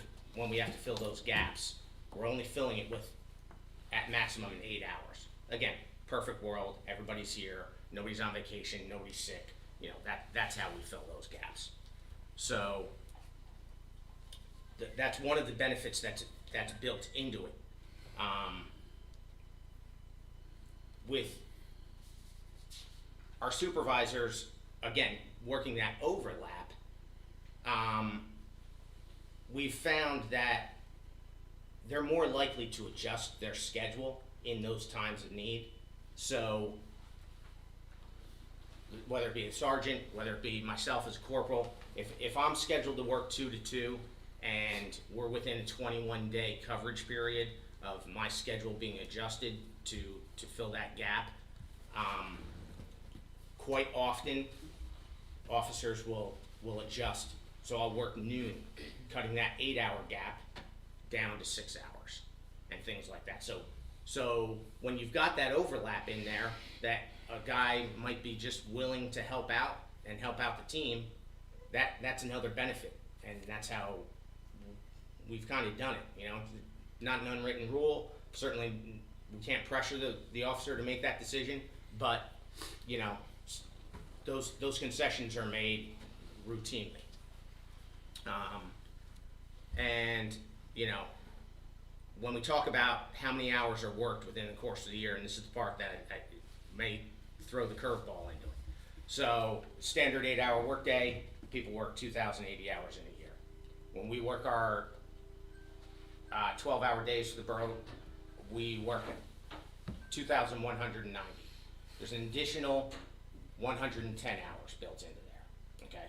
fill those gaps, we're only filling it with at maximum 8 hours. Again, perfect world, everybody's here, nobody's on vacation, nobody's sick. You know, that's how we fill those gaps. So that's one of the benefits that's built into it. With our supervisors, again, working that overlap, we've found that they're more likely to adjust their schedule in those times of need. So whether it be a sergeant, whether it be myself as a corporal, if I'm scheduled to work 2 to 2 and we're within a 21-day coverage period of my schedule being adjusted to fill that gap, quite often officers will adjust. So I'll work noon, cutting that 8-hour gap down to 6 hours and things like that. So when you've got that overlap in there, that a guy might be just willing to help out and help out the team, that's another benefit, and that's how we've kind of done it. You know, not an unwritten rule. Certainly, we can't pressure the officer to make that decision, but you know, those concessions are made routinely. And you know, when we talk about how many hours are worked within the course of the year, and this is the part that I may throw the curveball into it. So, standard 8-hour workday, people work 2,080 hours in a year. When we work our 12-hour days for the borough, we work 2,190. There's an additional 110 hours built into there, okay?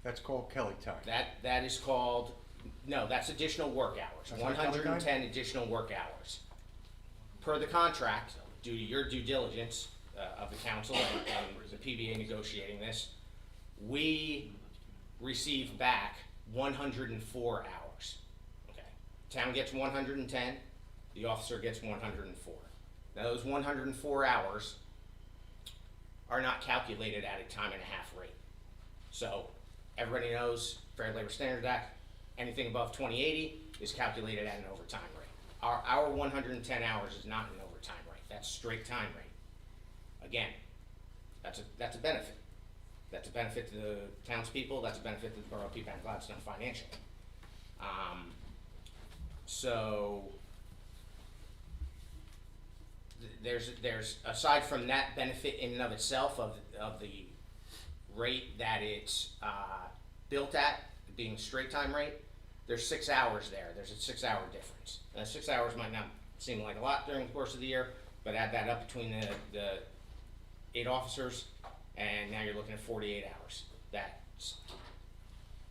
That's called Kelly time. That is called, no, that's additional work hours, That's not Kelly time? 110 additional work hours. Per the contract, due to your due diligence of the council and the PBA negotiating this, we receive back 104 hours, okay? Town gets 110, the officer gets 104. Now those 104 hours are not calculated at a time and a half rate. So everybody knows Fair Labor Standards Act, anything above 2080 is calculated at an overtime rate. Our 110 hours is not an overtime rate, that's straight time rate. Again, that's a benefit. That's a benefit to the townspeople, that's a benefit to the borough of Peapack and Gladstone financially. So there's aside from that benefit in and of itself of the rate that it's built at, being straight time rate, there's 6 hours there. There's a 6 hour difference. Now 6 hours might not seem like a lot during the course of the year, but add that up between the 8 officers, and now you're looking at 48 hours. That's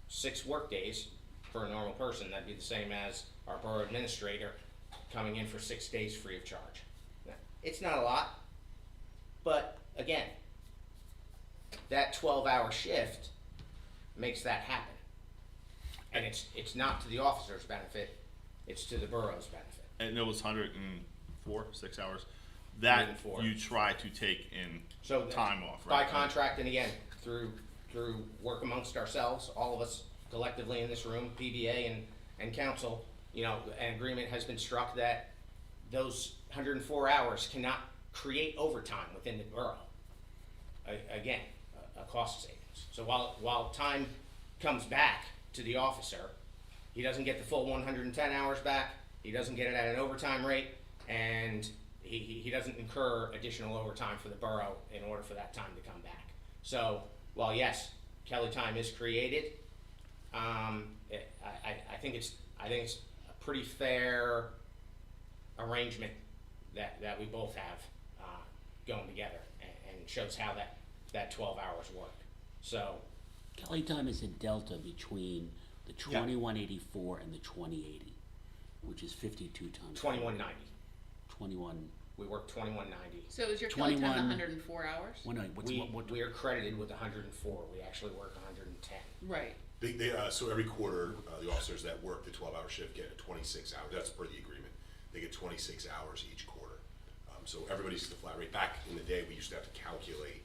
6 work days for a normal person. That'd be the same as our borough administrator coming in for 6 days free of charge. Now, it's not a lot, but again, that 12-hour shift makes that happen. And it's not to the officer's benefit, it's to the borough's benefit. And it was 104, 6 hours. That 104. you try to take in So time off, by right? contract, and again, through work amongst ourselves, all of us collectively in this room, PBA and council, you know, an agreement has been struck that those 104 hours cannot create overtime within the borough. Again, a cost savings. So while time comes back to the officer, he doesn't get the full 110 hours back, he doesn't get it at an overtime rate, and he doesn't incur additional overtime for the borough in order for that time to come back. So while yes, Kelly time is created, I think it's a pretty fair arrangement that we both have going together, and shows how that 12 hours work. So Kelly time is a delta between the 2184 and the 2080, which is 52 times. 2190. 21. We work 2190. So is your Kelly time 21 104 hours? Well, no, We are credited with 104. We actually work 110. Right. So every quarter, the officers that work the 12-hour shift get 26 hours. That's per the agreement. They get 26 hours each quarter. So everybody's the flat rate. Back in the day, we used to have to calculate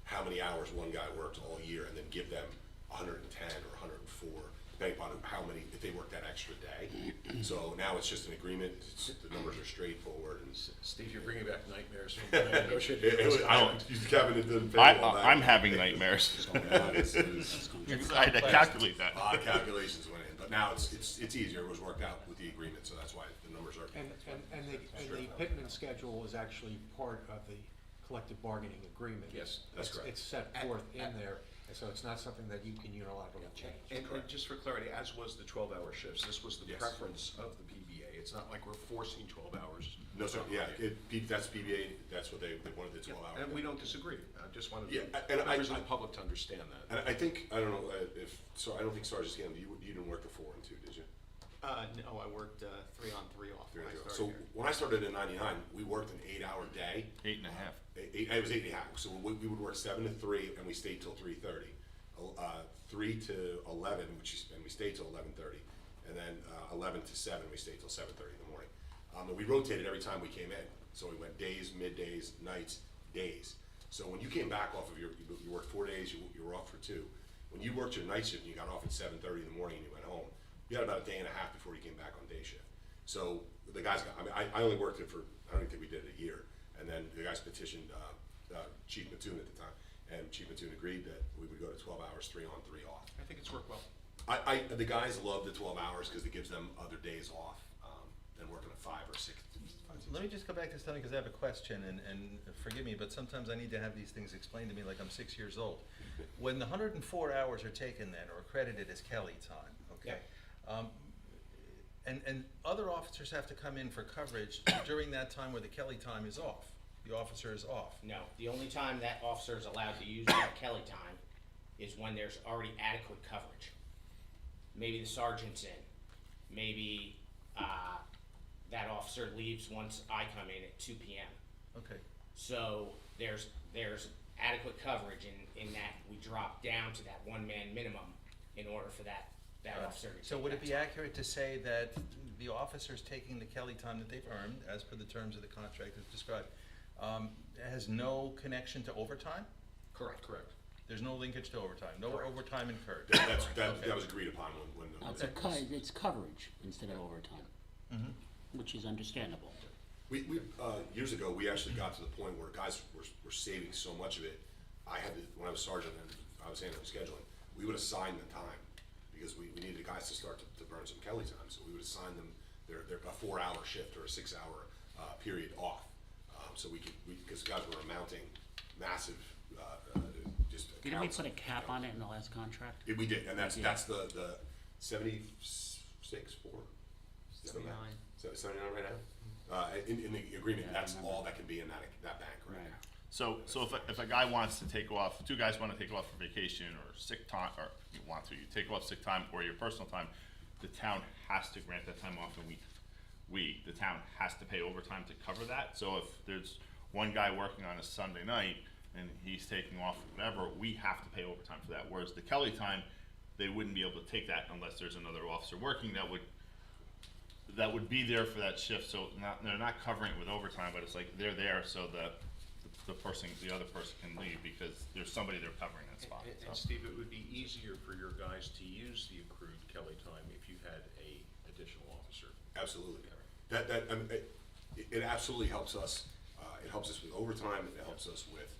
how many hours one guy worked all year and then give them 110 or 104, depending upon how many, if they worked that extra day. So now it's just an agreement. The numbers are straightforward. And Steve, you're bringing back nightmares from when I negotiated. Kevin, it didn't pay well back. I'm having nightmares. I had to calculate that. A lot of calculations went in, but now it's easier. It was worked out with the agreement, so that's why the numbers are. And the Pittman schedule is actually part of the collective bargaining agreement. Yes, that's correct. It's set forth in there, and so it's not something that you can unilaterally change. And just for clarity, as was the 12-hour shifts, this was the Yes. preference of the PBA. It's not like we're forcing 12 hours. No, sir, that's PBA, that's what they wanted the 12 hours. And we don't disagree. I just wanted and members of the public to understand that. And I think, I don't know, I don't think Sergeant Scanlon, you didn't work the 4 and 2, did you? No, I worked 3 on 3 off when I started So here. when I started in '99, we worked an 8-hour day. 8.5. It was 8.5. So we would work 7 to 3, and we stayed till 3:30. 3 to 11, and we stayed till 11:30, and then 11 to 7, we stayed till 7:30 in the morning. And we rotated every time we came in. So we went days, middays, nights, days. So when you came back off of you worked 4 days, you were off for 2. When you worked your night shift and you got off at 7:30 in the morning and you went home, you had about a day and a half before you came back on day shift. So the guys got, I mean, I only worked it for, I don't even think we did it a year. And then the guys petitioned Chief Mattoon at the time, and Chief Mattoon agreed that we would go to 12 hours, 3 on, 3 off. I think it's worked well. The guys love the 12 hours because it gives them other days off than working a 5 or 6. Let me just go back to something, because I have a question, and forgive me, but sometimes I need to have these things explained to me like I'm 6 years old. When the 104 hours are taken then, or credited as Kelly time, okay? And other officers have to come in for coverage during that time where the Kelly time is off. The officer is off. No, the only time that officer is allowed to use that Kelly time is when there's already adequate coverage. Maybe the sergeant's in, maybe that officer leaves once I come in at 2 p.m. Okay. So there's adequate coverage in that we drop down to that one-man minimum in order for that officer to So take would that it be time. accurate to say that the officers taking the Kelly time that they've earned, as per the terms of the contract as described, has no connection to overtime? Correct. Correct. There's no linkage to overtime, no Correct. overtime incurred? That was agreed upon when It's coverage instead of overtime, which is understandable. We years ago, we actually got to the point where guys were saving so much of it. I had to, when I was sergeant and I was handling scheduling, we would assign the time because we needed guys to start to burn some Kelly time. So we would assign them their a 4-hour shift or a 6-hour period off. So because guys were mounting massive just Didn't we accounts. put a cap on it in the last contract? We did, and that's Yeah. the 76, 4? 79. 79 right now? In the agreement, Yeah, I that's remember. all that can be in that bank right now. So if a guy wants to take off, 2 guys want to take off for vacation or sick time, or you take off sick time or your personal time, the town has to grant that time off, and the town has to pay overtime to cover that. So if there's one guy working on a Sunday night and he's taking off whatever, we have to pay overtime for that. Whereas the Kelly time, they wouldn't be able to take that unless there's another officer working that would be there for that shift. So they're not covering it with overtime, but it's like they're there so the other person can leave because there's somebody there covering that spot. And So. Steve, it would be easier for your guys to use the accrued Kelly time if you had a additional officer. Absolutely. It absolutely helps us. It helps us with overtime. It helps us with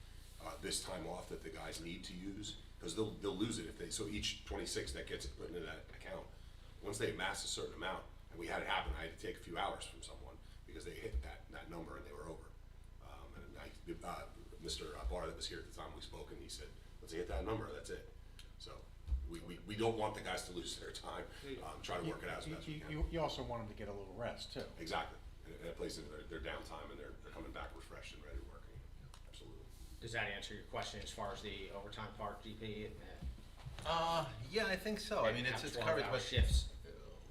this time off that the guys need to use because they'll lose it if they. So each 26 that gets put into that account, once they amass a certain amount, and we had it happen, I had to take a few hours from someone because they hit that number and they were over. Mr. Barr that was here at the time we spoke, and he said, "Let's hit that number. That's it." So we don't want the guys to lose their time. Try to work it out as best we can. You also want them to get a little rest too. Exactly. And it plays into their downtime, and they're coming back refreshed and ready to work. Absolutely. Does that answer your question as far as the overtime part, GP? Yeah, I think so. I mean, it's coverage, 12-hour but shifts.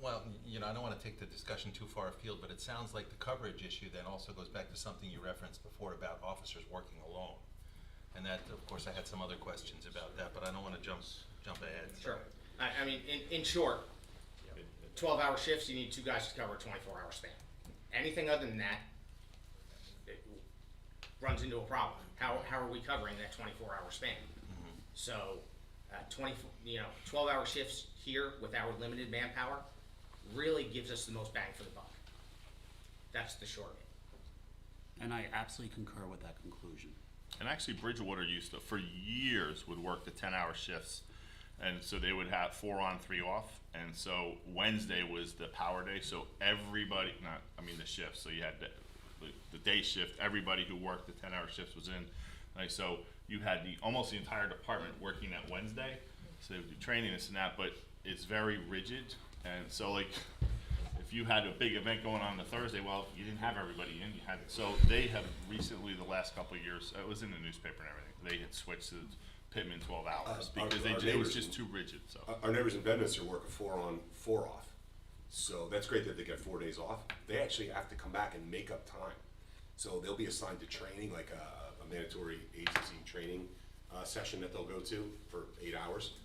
well, I don't want to take the discussion too far afield, but it sounds like the coverage issue then also goes back to something you referenced before about officers working alone. And that, of course, I had some other questions about that, but I don't want to jump ahead. Sure. I mean, in short, 12-hour shifts, you need 2 guys to cover a 24-hour span. Anything other than that, it runs into a problem. How are we covering that 24-hour span? So, 12-hour shifts here with our limited manpower really gives us the most bang for the buck. That's the short of it. And I absolutely concur with that conclusion. And actually, Bridgewater used to, for years, would work the 10-hour shifts. And so they would have 4 on, 3 off. And so Wednesday was the power day. So everybody, the shift. So you had the day shift. Everybody who worked the 10-hour shifts was in. Like, so you had almost the entire department working that Wednesday. So they would do training, this and that. But it's very rigid. And so, like, if you had a big event going on Thursday, well, you didn't have everybody in. So they have recently, the last couple of years, it was in the newspaper and everything, they had switched to Pittman 12 hours because it was just too rigid. So Our neighbors in Bedminster work a 4 on, 4 off. So that's great that they get 4 days off. They actually have to come back and make up time. So they'll be assigned to training, like a mandatory agency training session that they'll go to for 8 hours.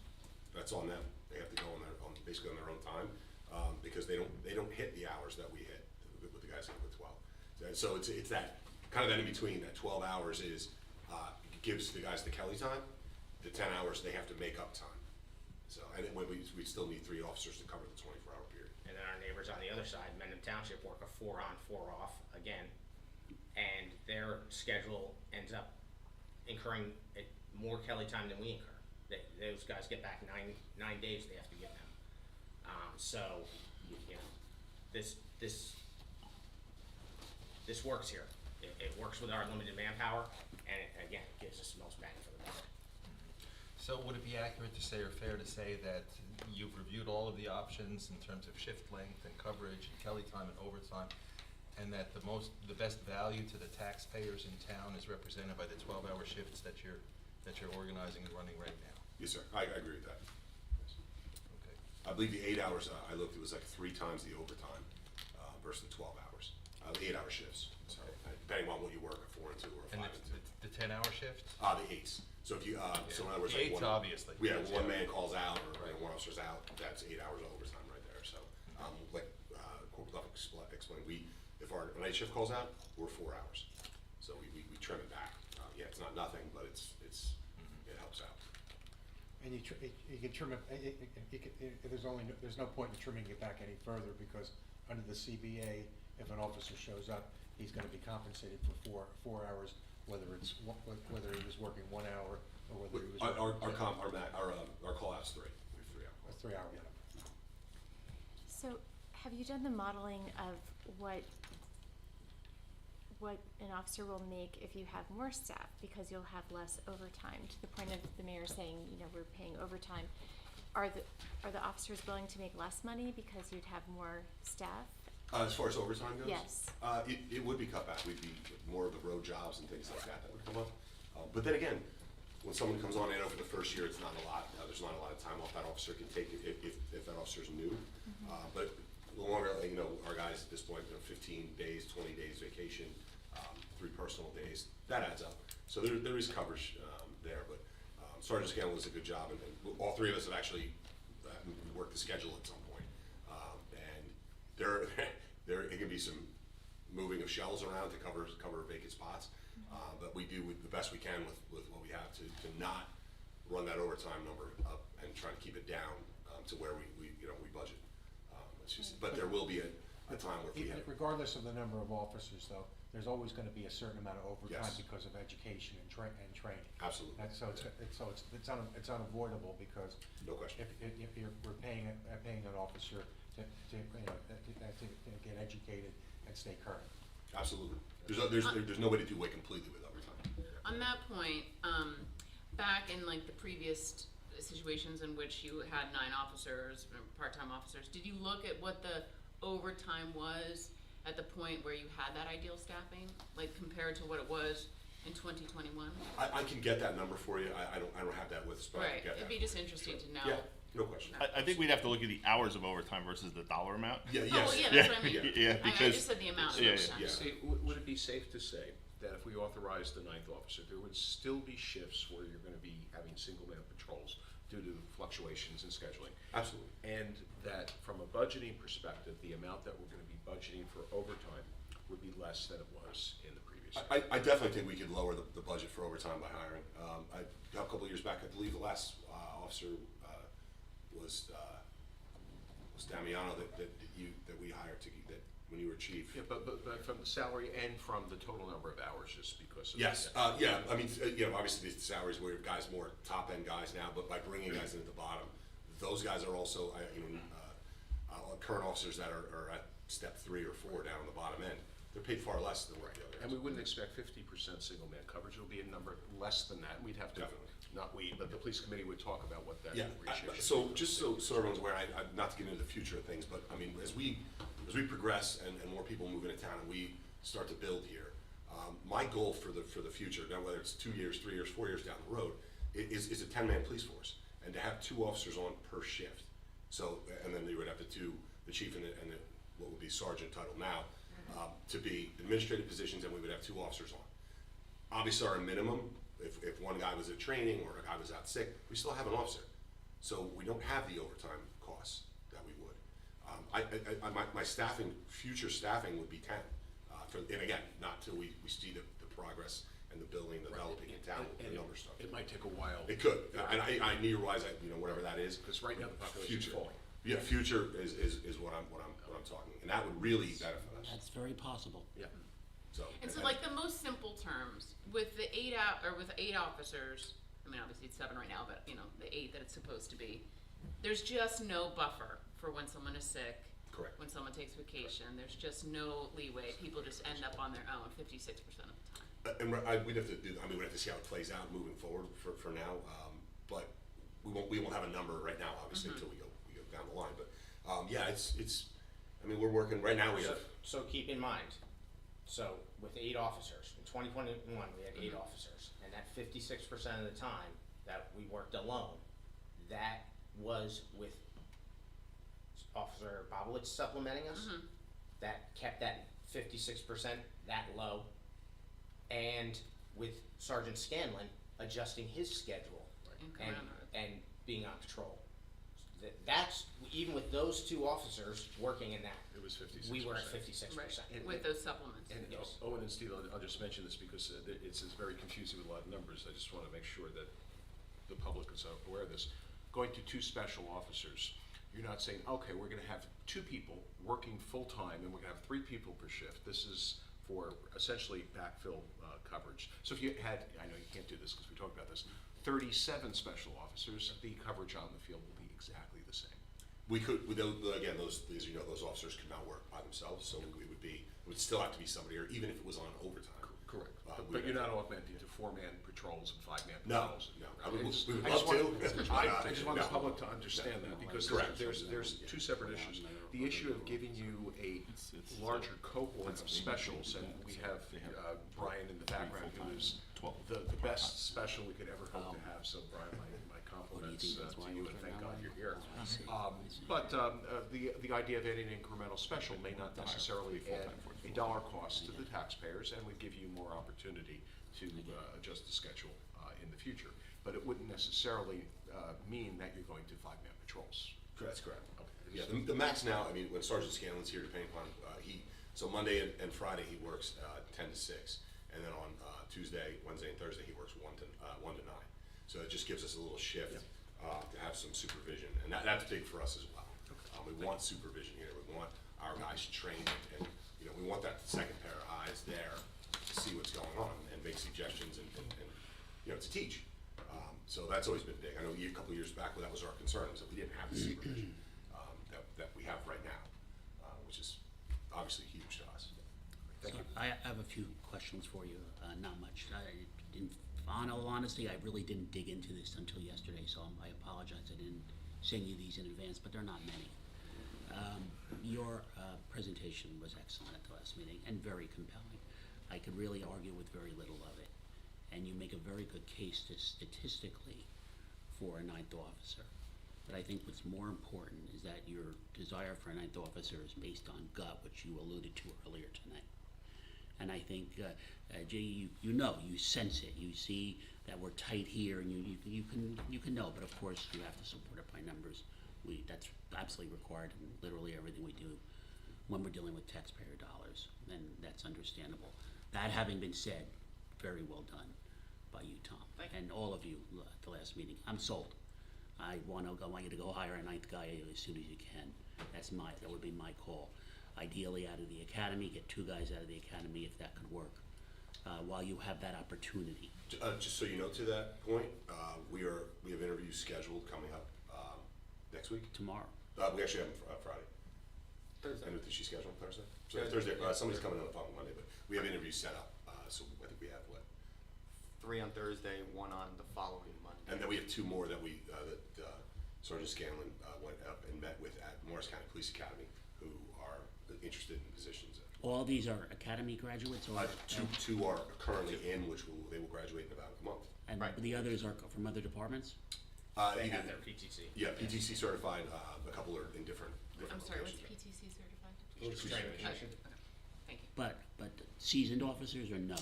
That's on them. They have to go basically on their own time. because they don't hit the hours that we hit with the guys in with 12. So it's that kind of that in between. That 12 hours gives the guys the Kelly time. The 10 hours they have to make up time. So and then we still need 3 officers to cover the 24-hour period. And then our neighbors on the other side, Mendham Township, work a 4 on, 4 off again, and their schedule ends up incurring more Kelly time than we incur. Those guys get back 9 days they have to give them. So, you know, this works here. It works with our limited manpower, and it, again, it gives us the most bang for the buck. So would it be accurate to say, or fair to say, that you've reviewed all of the options in terms of shift length and coverage and Kelly time and overtime, and that the best value to the taxpayers in town is represented by the 12-hour shifts that you're organizing and running right now? Yes, sir. I agree with that. Okay. I believe the 8 hours I looked, it was like 3 times the overtime versus the 12 hours. The 8-hour shifts. So depending on what you work, a 4 and 2 or a 5 And and 2. the 10-hour shift? The 8s. So if you, so in other words, The like eights, obviously. Yeah, Yes, one yeah. man calls out or one officer's out, that's 8 hours of overtime right there. So, like Corporal Duff explained, if our night shift calls out, we're 4 hours. So we trim it back. Yeah, it's not nothing, but it helps out. And you can trim it, there's no point in trimming it back any further, because under the CBA, if an officer shows up, he's gonna be compensated for 4 hours, whether he was working 1 hour or whether he was. Our call out's 3. We have 3 hours. 3 hour, yeah. So have you done the modeling of what an officer will make if you have more staff, because you'll have less overtime, to the point of the mayor saying, you know, we're paying overtime? Are the officers willing to make less money because you'd have more staff? As far as overtime goes? Yes. It would be cut back. We'd be more of the road jobs and things like that would come up. But then again, when someone comes on, I know for the first year, it's not a lot. There's not a lot of time off that officer can take if that officer's new. But the longer, you know, our guys at this point, 15 days, 20 days vacation, 3 personal days, that adds up. So there is coverage there, but Sergeant Scanlon does a good job, and all 3 of us have actually worked the schedule at some point. And there can be some moving of shells around to cover vacant spots, but we do the best we can with what we have to not run that overtime number up and try to keep it down to where we budget. But there will be a time where we have. Regardless of the number of officers, though, there's always gonna be a certain amount of overtime Yes. because of education and training. Absolutely. And so it's unavoidable, because No question. if we're paying an officer to get educated and stay current. Absolutely. There's no way to do away completely with overtime. On that point, back in like the previous situations in which you had 9 officers, part-time officers, did you look at what the overtime was at the point where you had that ideal staffing, like compared to what it was in 2021? I can get that number for you. I don't have that with us, but I can Right, get that. it'd be just interesting to know. Yeah, no question. I think we'd have to look at the hours of overtime versus the dollar amount. Yeah, Oh, yes. yeah, that's what I mean. Yeah, I because- just said the amount, Yeah, makes yeah, sense. yeah. Say, would it be safe to say that if we authorize the 9th officer, there would still be shifts where you're gonna be having single-man patrols due to fluctuations in scheduling? Absolutely. And that from a budgeting perspective, the amount that we're gonna be budgeting for overtime would be less than it was in the previous year? I definitely think we could lower the budget for overtime by hiring. A couple of years back, I believe the last officer was Damiano that we hired when you were chief. Yeah, but from the salary and from the total number of hours, just because of. Yes, yeah, I mean, obviously the salaries, we have guys more top-end guys now, but by bringing guys in at the bottom, those guys are also, current officers that are at step 3 or 4 down on the bottom end. They're paid far less than what the other. And we wouldn't expect 50% single-man coverage. It'll be a number less than that. We'd have to, Definitely. not we, but the police committee would talk about what that Yeah, ratio should so be. just so everyone's aware, not to get into the future of things, but I mean, as we progress and more people move into town and we start to build here, my goal for the future, now whether it's 2 years, 3 years, 4 years down the road, is a 10-man police force, and to have 2 officers on per shift. So, and then you would have the chief and what would be sergeant title now, to be administrative positions, and we would have 2 officers on. Obviously, our minimum, if one guy was at training or a guy was out sick, we still have an officer. So we don't have the overtime costs that we would. My staffing, future staffing would be 10. And again, not till we see the progress and the building developing in town, the number stuff. It might take a while. It could, and I need to realize that, whatever that is. Because right now the population's Future. falling. Yeah, future is what I'm talking, and that would really benefit us, That's very possible. Yeah. so. And so like the most simple terms, with the 8 officers, I mean, obviously it's 7 right now, but the 8 that it's supposed to be, there's just no buffer for when someone is sick. Correct. When someone takes vacation, there's just no leeway. People just end up on their own 56% of the time. And we'd have to we'd have to see how it plays out moving forward for now, but we won't have a number right now, obviously, until we go down the line, but, yeah, it's, we're working, right now we have. So keep in mind, so with 8 officers, in 2021, we had 8 officers, and that 56% of the time that we worked alone, that was with Officer Bobowitz supplementing us. That kept that 56% that low, and with Sergeant Scanlon adjusting his schedule And and being on patrol. That's, even with those 2 officers working in that, It was 56%. we were at 56%. Right, with those supplements. And Yes. Owen and Steve, I'll just mention this because it's very confusing with a lot of numbers. I just want to make sure that the public is aware of this. Going to 2 special officers, you're not saying, okay, we're going to have 2 people working full-time and we're going to have 3 people per shift. This is for essentially backfill coverage. So if you had, I know you can't do this because we talked about this, 37 special officers, the coverage on the field will be exactly the same. We could, again, those officers could not work by themselves, so it would still have to be somebody, or even if it was on overtime. Correct. we But would you're have not augmenting to 4-man patrols and 5-man No, patrols. no. I We mean, would I love just want- to. I just want the No. public to understand that, because Correct. there's 2 separate issues. The issue of giving you a larger cohort of specials, and we have Brian in the background, who is the best special we could ever hope to have, so Brian, my compliments to you, and thank God you're here. But the idea of adding an incremental special may not necessarily add a dollar cost to the taxpayers, and would give you more opportunity to adjust the schedule in the future. But it wouldn't necessarily mean that you're going to 5-man patrols. That's correct. Okay. Yeah, the max now, when Sergeant Scanlon's here, depending upon, so Monday and Friday, he works 10 to 6, and then on Tuesday, Wednesday, and Thursday, he works 1 to 9. So it just gives us a little shift to have some supervision, and that's big for us as well. We want supervision here. We want our guys trained, and we want that second pair of eyes there to see what's going on and make suggestions and to teach. So that's always been big. I know a couple of years back, that was our concern, is that we didn't have the supervision that we have right now, which is obviously huge to us. So I have a few questions for you, not much. In all honesty, I really didn't dig into this until yesterday, so I apologize I didn't send you these in advance, but they're not many. Your presentation was excellent at the last meeting and very compelling. I could really argue with very little of it, and you make a very good case statistically for a 9th officer. But I think what's more important is that your desire for a 9th officer is based on gut, which you alluded to earlier tonight. And I think, Jay, you sense it. You see that we're tight here, and you can know. But of course, you have to support it by numbers. That's absolutely required in literally everything we do when we're dealing with taxpayer dollars, and that's understandable. That having been said, very well done by you, Tom, and all of you at the last meeting. I'm sold. I want you to go hire a 9th guy as soon as you can. That would be my call. Ideally, out of the academy, get 2 guys out of the academy if that could work. While you have that opportunity. Just so you know, to that point, we have interviews scheduled coming up next week. Tomorrow. We actually have them Friday. Thursday. And is she scheduled Thursday? So Yeah. Thursday. Somebody's coming on the phone Monday, but we have interviews set up. So I think we have 3 on Thursday, 1 on the following Monday. and then we have 2 more that Sergeant Scanlon went up and met with at Morris County Police Academy, who are interested in positions. All these are academy graduates, or Two are currently in, which they will graduate in about a month. and Right. the others are from other departments. They have their PTC. Yeah, PTC certified. A couple are in different I'm sorry, what's locations. PTC certified? Police Training Okay, Commission. okay. Thank you. But seasoned officers or no?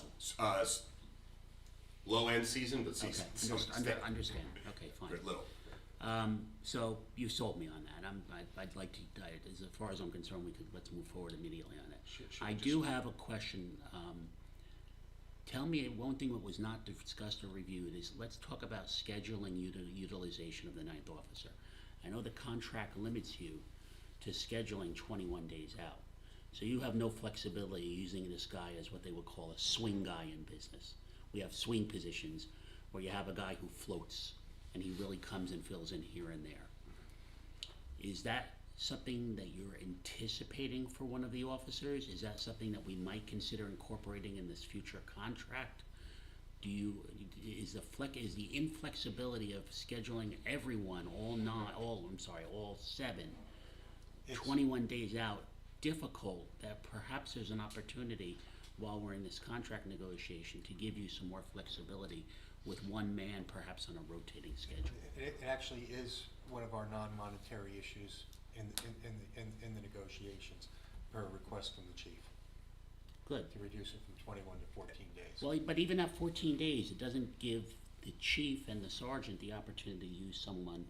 Low end season, but Okay, season. understand. Okay, fine. Very little. So you sold me on that. I'd like to, as far as I'm concerned, let's move forward immediately on it. Should I we do just- have a question. Tell me, one thing that was not discussed or reviewed is, let's talk about scheduling utilization of the ninth officer. I know the contract limits you to scheduling 21 days out. So you have no flexibility using this guy as what they would call a swing guy in business. We have swing positions where you have a guy who floats and he really comes and fills in here and there. Is that something that you're anticipating for one of the officers? Is that something that we might consider incorporating in this future contract? Is the inflexibility of scheduling everyone, all 7, 21 days out, difficult, that perhaps there's an opportunity while we're in this contract negotiation to give you some more flexibility with one man perhaps on a rotating schedule? It actually is one of our non-monetary issues in the negotiations, per request from the chief, Good. to reduce it from 21 to 14 days. Well, but even at 14 days, it doesn't give the chief and the sergeant the opportunity to use someone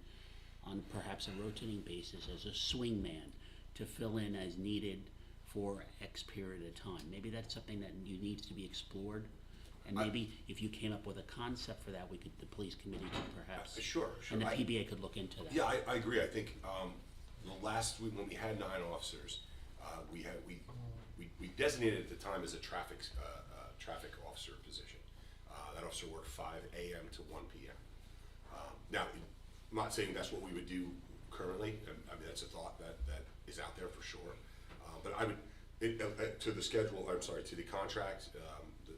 on perhaps a rotating basis as a swing man to fill in as needed for X period of time. Maybe that's something that needs to be explored. And maybe if you came up with a concept for that, the police committee could perhaps. Sure. And the PBA could look into that. Yeah, I agree. I think the last week when we had 9 officers, we designated at the time as a traffic officer position. That officer worked 5 a.m. to 1 p.m. Now, I'm not saying that's what we would do currently. I mean, that's a thought that is out there for sure. But I would, to the schedule, to the contract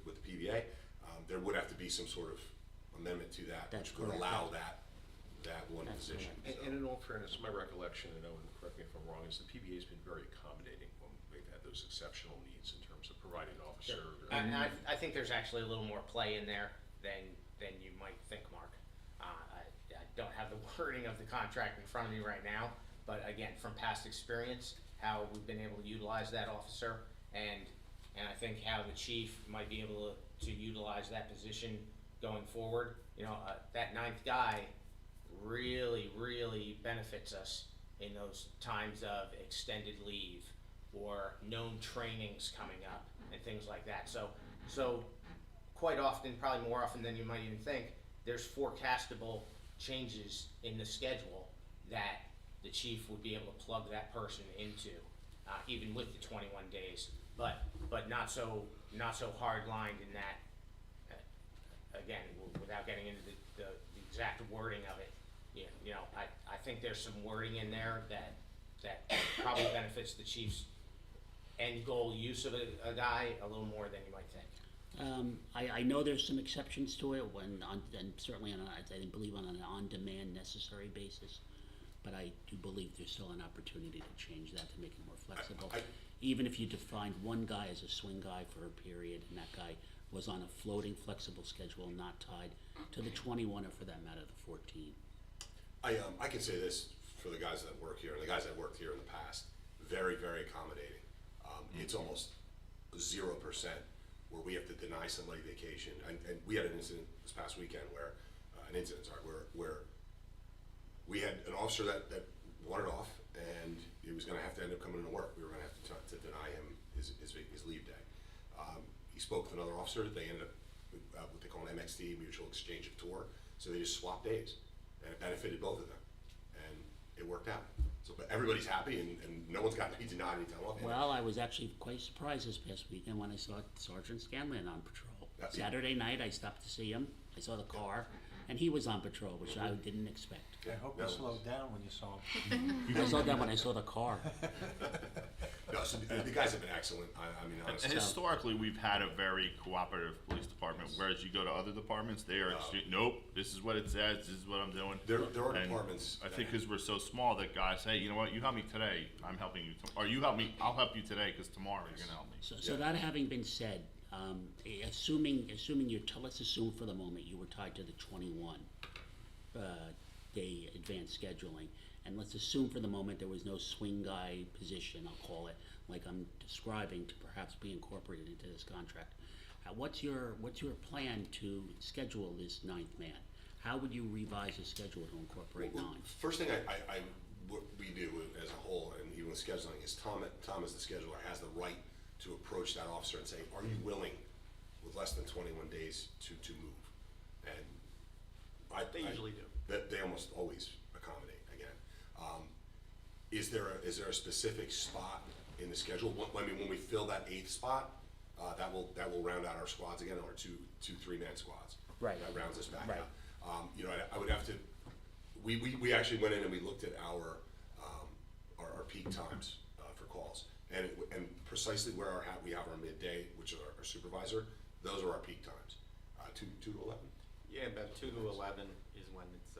with the PBA, there would have to be some sort of amendment to that, That's which would correct. allow that one That's position. correct. So- And in all fairness, my recollection, and Owen, correct me if I'm wrong, is the PBA's been very accommodating when we've had those exceptional needs in terms of providing an officer. And I think there's actually a little more play in there than you might think, Mark. I don't have the wording of the contract in front of me right now, but again, from past experience, how we've been able to utilize that officer, and I think how the chief might be able to utilize that position going forward. You know, that 9th guy really benefits us in those times of extended leave or known trainings coming up and things like that. So quite often, probably more often than you might even think, there's forecastable changes in the schedule that the chief would be able to plug that person into, even with the 21 days, but not so hard lined in that. Again, without getting into the exact wording of it, you know, I think there's some wording in there that probably benefits the chief's end goal use of a guy a little more than you might think. I know there's some exceptions to it and certainly I believe on an on-demand necessary basis, but I do believe there's still an opportunity to change that to make it more flexible. Even if you defined one guy as a swing guy for a period and that guy was on a floating flexible schedule, not tied to the 21 or for that matter the 14. I can say this for the guys that work here and the guys that worked here in the past, very accommodating. It's almost 0% where we have to deny somebody vacation. And we had an incident this past weekend where where we had an officer that wanted off, and he was going to have to end up coming into work. We were going to have to deny him his leave day. He spoke with another officer. They ended up with what they call an MXT, mutual exchange of tour. So they just swapped days, and it benefited both of them, and it worked out. So, but everybody's happy, and no one's got to be denied any time off. Well, I was actually quite surprised this past weekend when I saw Sergeant Scanlon on patrol. Yeah. Saturday night, I stopped to see him. I saw the car, and he was on patrol, which I didn't expect. I hope you No. slowed down when you saw him. I saw that when I saw the car. No, so the guys have been excellent. I mean, And honestly. historically, we've had a very cooperative police department, whereas you go to other departments, they are, nope, this is what it says, this is what I'm doing. There are And departments I think that- because we're so small that guys, hey, you know what, you help me today, I'm helping you, or you help me, I'll help you today, because tomorrow you're gonna help me. So that having been said, assuming let's assume for the moment you were tied to the 21 day advanced scheduling, and let's assume for the moment there was no swing guy position, I'll call it, like I'm describing, to perhaps be incorporated into this contract. What's your plan to schedule this 9th man? how would you revise the schedule to incorporate Well, 9? First thing what we do as a whole, and even with scheduling, is Tom as the scheduler has the right to approach that officer and say, are you willing with less than 21 days to move? And They usually do. They almost always accommodate, again. Is there a specific spot in the schedule? I mean, when we fill that 8th spot, that will round out our squads again, our two 3-man squads. Right. That rounds us back Right. out. You know, I would have to, we actually went in and we looked at our peak times for calls. And precisely where we have our midday, which is our supervisor, those are our peak times, 2 to 11. Yeah, about 2 to 11 is when it's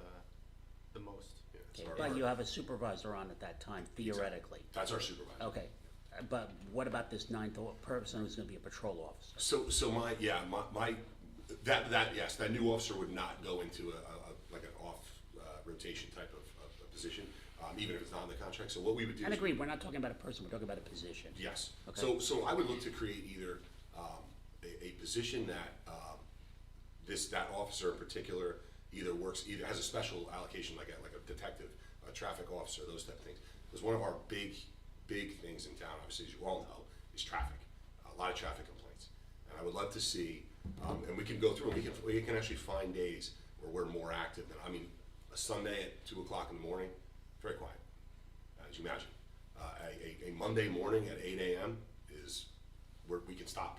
the most. Yeah, Okay, so but our- you have a supervisor on at that time, theoretically. That's our supervisor. Okay, but what about this 9th person who's gonna be a patrol officer? So that new officer would not go into like an off rotation type of position, even if it's not in the contract. So what we would do And is. agreed, we're not talking about a person, we're talking about a position. Yes. Okay. So I would look to create either a position that that officer in particular either has a special allocation like a detective, a traffic officer, those type of things. Because one of our big things in town, obviously, as you all know, is traffic. A lot of traffic complaints, and I would love to see. And we can go through. We can actually find days where we're more active than. I mean, a Sunday at 2 o'clock in the morning, very quiet, as you imagine. A Monday morning at 8 a.m. is where we can stop.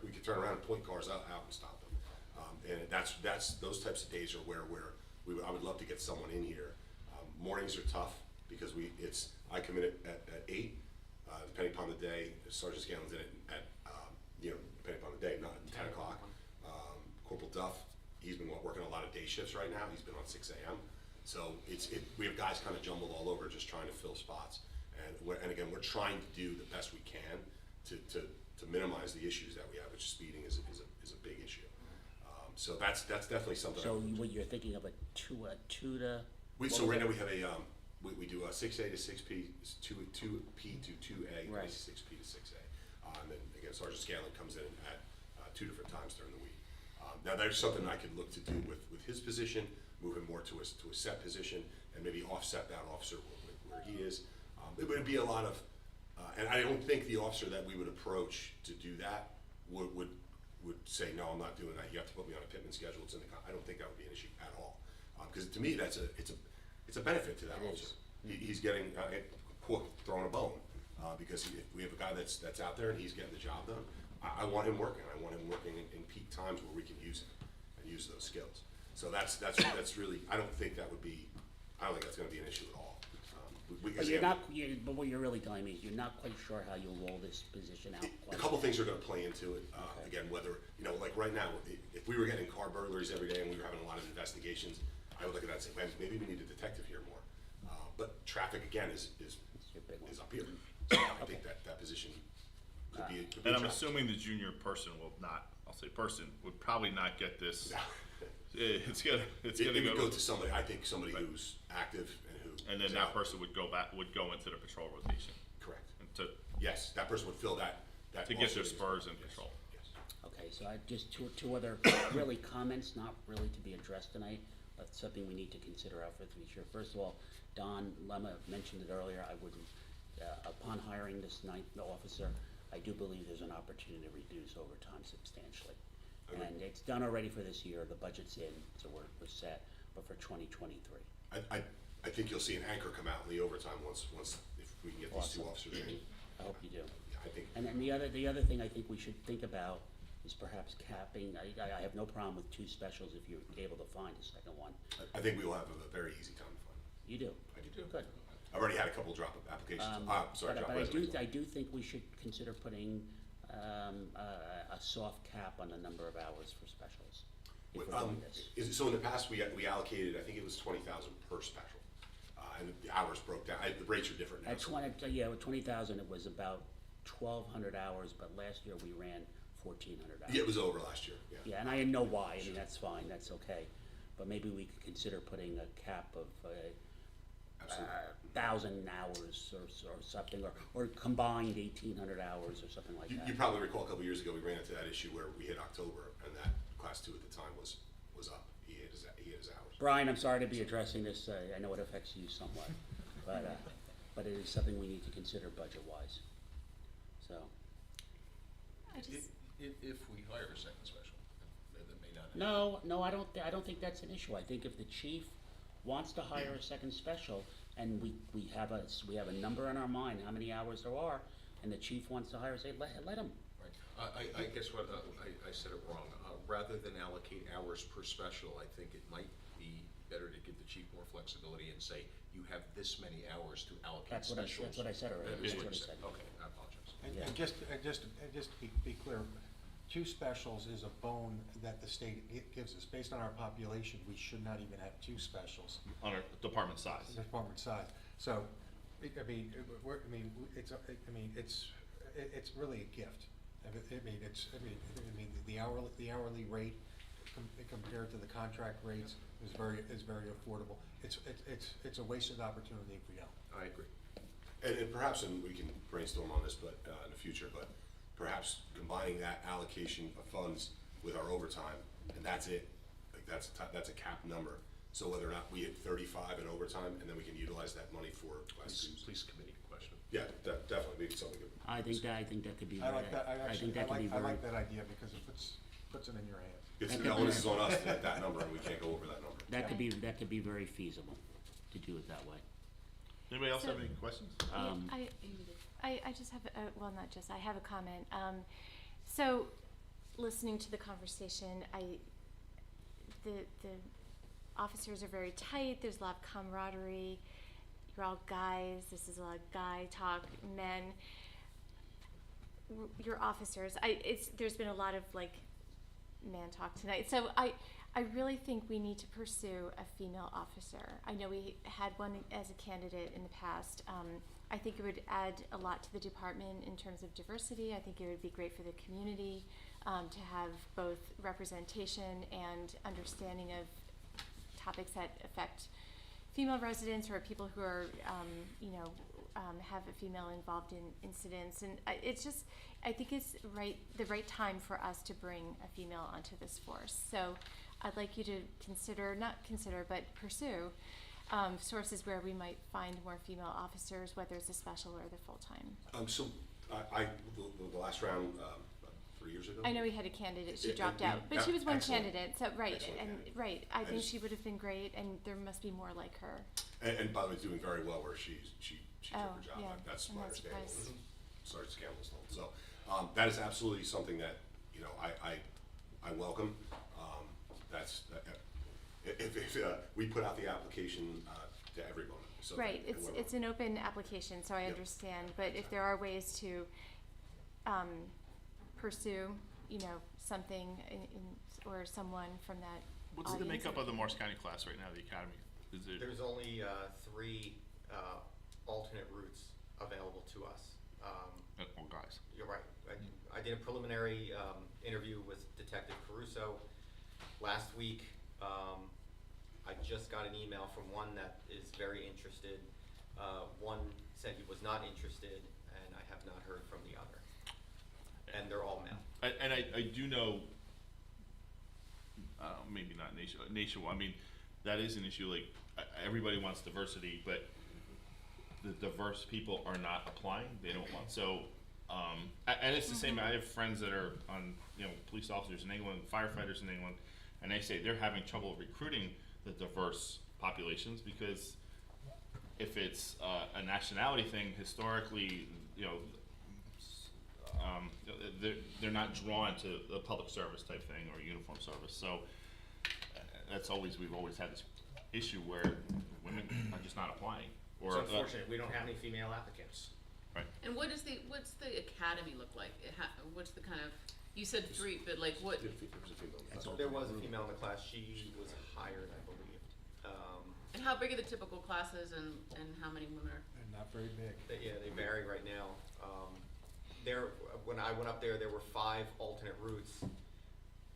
We can turn around and point cars out and stop them. And that's those types of days are where I would love to get someone in here. Mornings are tough because I come in at 8, depending upon the day. Sergeant Scanlon's in at depending upon the day, not at 10 o'clock. Corporal Duff, he's been working a lot of day shifts right now. He's been on 6 a.m. So we have guys kind of jumbled all over just trying to fill spots. And again, we're trying to do the best we can to minimize the issues that we have, which speeding is a big issue. So that's definitely something. So what you're thinking of a two to? So right now we have we do a 6A to 6P, 2P to 2A, Right. 6P to 6A. And then again, Sergeant Scanlon comes in at 2 different times during the week. Now there's something I could look to do with his position, move him more to a set position, and maybe offset that officer where he is. It would be a lot of, and I don't think the officer that we would approach to do that would say, no, I'm not doing that. You have to put me on a pitman schedule. It's in the. I don't think that would be an issue at all. Because to me, it's a benefit to that It officer. is. He's getting quote throwing a bone because if we have a guy that's out there and he's getting the job done, I want him working. I want him working in peak times where we can use him and use those skills. So that's really. I don't think that's going to be an issue at all. But what you're really telling me is you're not quite sure how you'll roll this position out. A couple things are going to play into it. Again, whether, like right now, if we were getting car burglaries every day and we were having a lot of investigations, I would look at that and say, man, maybe we need a detective here more. But traffic, again, is your big one. up here. So I think that position could be a And I'm job. assuming the junior person would probably not get this. It's gonna It would go, go to somebody, I think, somebody who's active and who. and then is that out. person would go into the patrol rotation. Correct. And Yes, that person would fill that. to get their officer's- spurs in yes, patrol. Yes. Okay, so I just two other really comments, not really to be addressed tonight, but something we need to consider out for the future. First of all, Don Lemma mentioned it earlier, I wouldn't, upon hiring this 9th officer, I do believe there's an opportunity to reduce overtime substantially. Okay. And it's done already for this year, the budget's in, so we're set, but for 2023. I think you'll see an anchor come out in the overtime once if we can get these two Awesome. officers in. I hope you do. I think. And then the other thing I think we should think about is perhaps capping. I have no problem with 2 specials if you're able to find a second one. I think we will have a very easy time to find it. You do? I do. Good. I've already had a couple drop applications. Drop But resumes. I do think we should consider putting a soft cap on the number of hours for specials. If we're doing this. So in the past, we allocated, I think it was 20,000 per special, and the hours broke down. The rates are different now. At 20, with 20,000, it was about 1,200 hours, but last year we ran 1,400 hours. Yeah, it was over last year. Yeah. Yeah, and I know why. I mean, that's fine. That's okay. But maybe we could consider putting a cap of Absolutely. 1,000 hours or something, or combined 1,800 hours or something like that. You probably recall a couple years ago we ran into that issue where we hit October and that class 2 at the time was up. He hit his hours. Brian, I'm sorry to be addressing this, I know it affects you somewhat, but it is something we need to consider budget-wise, so. I just, If we hire a second special, that may not. No, I don't think that's an issue. I think if the chief wants to hire a second special, and we have a number in our mind, how many hours there are, and the chief wants to hire, say, let him. Right. I guess what, I said it wrong. Rather than allocate hours per special, I think it might be better to give the chief more flexibility and say, you have this many hours to allocate That's specials. what I said earlier. That is That's what what you I said. said. Okay, I apologize. And just to be clear, 2 specials is a bone that the state gives us. Based on our population, we should not even have 2 specials, On our department size. department size. So, it's really a gift. The hourly rate compared to the contract rates is very affordable. It's a wasted opportunity if we don't. I agree. And perhaps, and we can brainstorm on this, but, in the future, but perhaps combining that allocation of funds with our overtime, and that's it. Like, that's a cap number. So whether or not we hit 35 in overtime, and then we can utilize that money for class Police committee question. Yeah, definitely, maybe something good. I think that could be. I like that, I think that could be like very. that idea because it puts it in your hands. It's, That the could onus be- is on us to hit that number, and we can't go over that number. That could be very feasible to do it that way. Anybody else So- have any questions? I just have, well, not just, I have a comment. So, listening to the conversation, the officers are very tight, there's a lot of camaraderie, you're all guys, this is a lot of guy talk, men. Your officers, there's been a lot of like man talk tonight, so I really think we need to pursue a female officer. I know we had one as a candidate in the past. I think it would add a lot to the department in terms of diversity. I think it would be great for the community to have both representation and understanding of topics that affect female residents or people who are, have a female involved in incidents. And I think it's the right time for us to bring a female onto this force. So I'd like you to pursue sources where we might find more female officers, whether it's a special or the full-time. So, the last round, about 3 years ago? I know we had a candidate, she Yeah, dropped yeah, out, but she was one excellent. candidate, so, right, Excellent and, candidate. right, I think just- she would have been great, and there must be more like her. And by the way, doing very well where she took Oh, her job. yeah, That's I'm my not understanding. surprised. Sorry, it's Campbell's fault. So, that is absolutely something that, I welcome. If we put out the application, to everyone. So Right, that whoever- it's an open application, so I Yep. understand, but if there are ways to, pursue, something or someone from that What's the audience. makeup of the Morris County class right now, the academy? Is it? There's only 3 alternate routes available to us. All guys. You're right. I did a preliminary interview with Detective Caruso last week. I just got an email from one that is very interested. One said he was not interested, and I have not heard from the other. And they're all male. And I do know, maybe not nationwide, I mean, that is an issue, like, everybody wants diversity, but the diverse people are not applying, they don't want, so, and it's the same, I have friends that are on, police officers in England, firefighters in England, and they say they're having trouble recruiting the diverse populations, because if it's a nationality thing, historically, they're not drawn to the public service type thing or uniform service. So we've always had this issue where women are just not applying. It's unfortunate, we don't have any female applicants. Right. And what's the academy look like? What's the kind of, you said 3, but like what? There was a female. That's all. There was a female in the class. She was hired, I believe. And how big are the typical classes and how many women are? And not very big. They vary right now. When I went up there were 5 alternate routes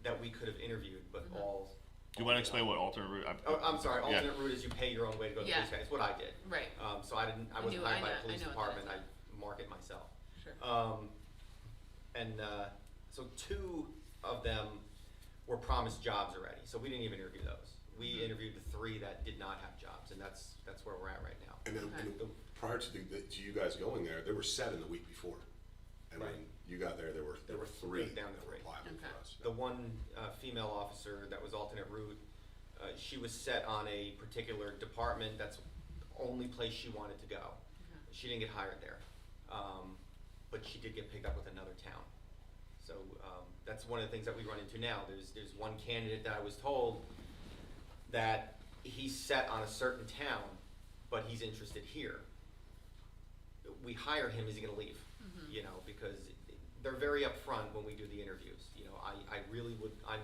that we could have interviewed, but all. Do you want to explain what alternate route? Oh, I'm sorry. Yeah. Alternate route is you pay your own way to go to the Yeah. police academy. It's what I did. Right. So I wasn't hired by the police I know what department. that I market myself. Sure. So 2 of them were promised jobs already. So we didn't even interview those. We interviewed the 3 that did not have jobs, and that's where we're at right now. And then, and prior to to you guys going there were 7 the week before. And when Right. you got there were 3 down that to were 3. applying Okay. for us. The one female officer that was alternate route, she was set on a particular department. That's the only place she wanted to go. She didn't get hired there, but she did get picked up with another town. So that's one of the things that we run into now. There's one candidate that I was told that he's set on a certain town, but he's interested here. We hire him, is he gonna leave? You know, because they're very upfront when we do the interviews. You know, I really would, I'm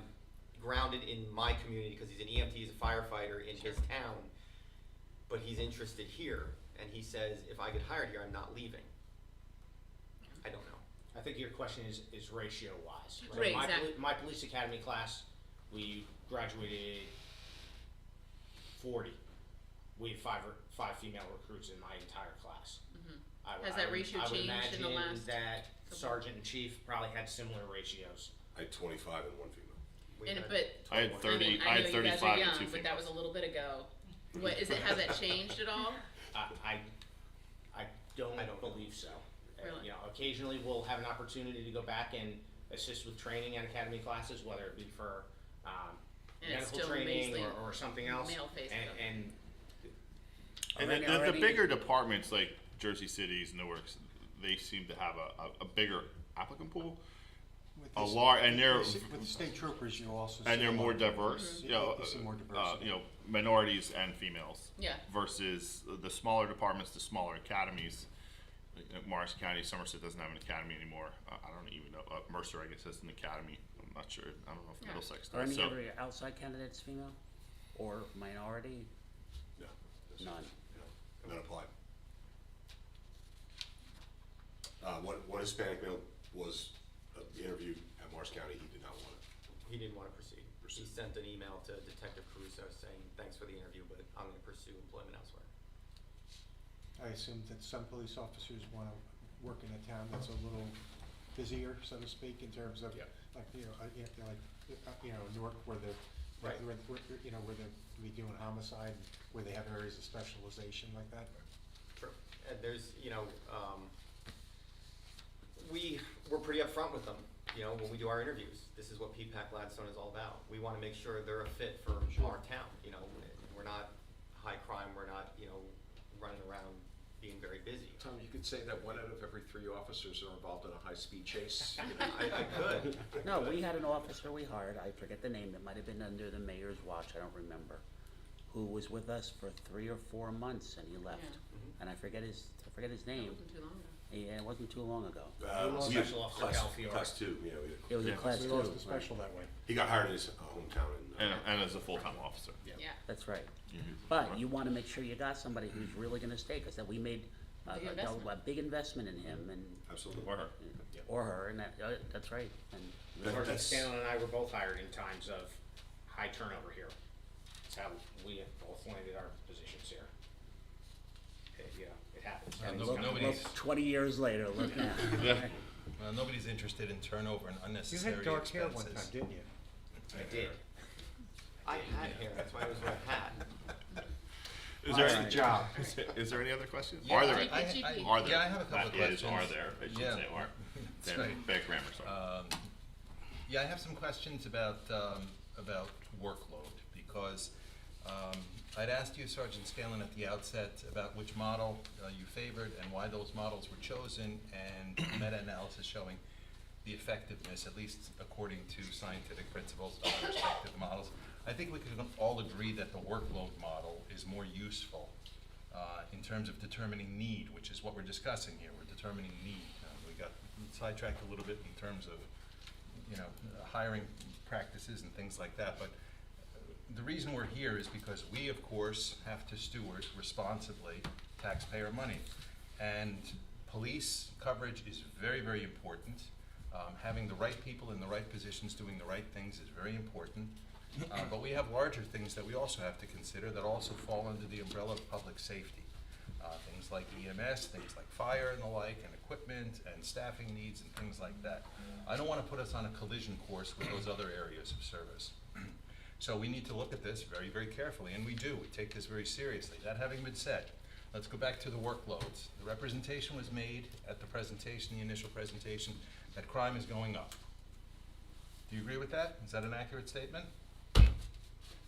grounded in my community because he's an EMT, he's a firefighter in his town, but he's interested here, and he says, if I get hired here, I'm not leaving. I don't know. I think your question is ratio wise. Right, My exactly. My police academy class, we graduated 40. We had five female recruits in my entire class. Has that ratio changed in the I would last imagine that couple- sergeant and chief probably had similar ratios. I had 25 and 1 female. We And had but I had 30, I mean, I had know you guys 35 are and young, 2 but that was a females. little bit ago. What is it? Has that changed at all? I don't I don't know. believe so. Really? You know, occasionally we'll have an opportunity to go back and assist with training at academy classes, whether it be for And it's medical still training mostly or something else. male faces. And And Already- the already- bigger departments like Jersey City's, Newark's, they seem to have a bigger applicant pool. With A the- lar- and they're- with the state troopers, you also see And they're a lot more of- diverse, you you know, see more diversity. you know, minorities and females. Yeah. Versus the smaller departments, the smaller academies. Morris County, Somerset doesn't have an academy anymore. I don't even know, Mercer, I guess, has an academy. I'm not sure, I don't know if Yeah. Middlesex Are does, any so. of your outside candidates female or minority? No. None. And then applied. One Hispanic male was interviewed at Morris County, he did not want it. He didn't want to proceed. He sent an email to Detective Caruso saying, thanks for the interview, but I'm going to pursue employment elsewhere. I assume that some police officers want to work in a town that's a little busier, so to speak, in terms of, Yeah. like, Newark, where they're, Right. where they're be doing homicide, where they have areas of specialization like that. True. And there's, we're pretty upfront with them, when we do our interviews. This is what Peapack Gladstone is all about. We want to make sure they're a fit for our town, We're not high crime, we're not, running around being very busy. Tom, you could say that 1 out of every 3 officers are involved in a high-speed chase. I could. No, we had an officer we hired, I forget the name, that might have been under the mayor's watch, I don't remember, who was with us for 3 or 4 months and he left. Yeah. And I forget his That name. wasn't too long ago. Yeah, it wasn't too long ago. We had Special Officer class- Calfiore. Class 2, It was a Yeah. class We two. lost the right. special that way. he got hired in his hometown in. And as a full-time officer. Yeah. That's right. Mhm. But you wanna make sure you got somebody who's really gonna stay, cause that we made Big investment. a big investment in him and, Absolutely. Or her. or her, and that's right. And That- Sergeant that's- Scanlon and I were both hired in times of high turnover here. That's how we both landed our positions here. It happens. And Things no- come nobody's- close. 20 years later, look now. Well, nobody's interested in turnover and You unnecessary had dark hair expenses. one time, didn't you? I did. I had hair, that's why I was wearing a hat. Is That's there, the job. is there any other questions? Yeah, Are there? I- any? GP. Are there? Yeah, I have a couple of That is, questions. are there, I should Yeah. say, are. That's Then right. bad grammar, sorry. Yeah, I have some questions about workload, because I'd asked you, Sergeant Scanlon, at the outset about which model you favored and why those models were chosen, and meta-analysis showing the effectiveness, at least according to scientific principles, of the respective models. I think we can all agree that the workload model is more useful in terms of determining need, which is what we're discussing here. We're determining need. We got sidetracked a little bit in terms of, hiring practices and things like that, but the reason we're here is because we, of course, have to steward responsibly taxpayer money. And police coverage is very, very important. Having the right people in the right positions doing the right things is very important. But we have larger things that we also have to consider that also fall under the umbrella of public safety. Things like EMS, things like fire and the like, and equipment and staffing needs and things like that. I don't want to put us on a collision course with those other areas of service. So we need to look at this very, very carefully, and we do. We take this very seriously. That having been said, let's go back to the workloads. The representation was made at the presentation, the initial presentation, that crime is going up. Do you agree with that? Is that an accurate statement?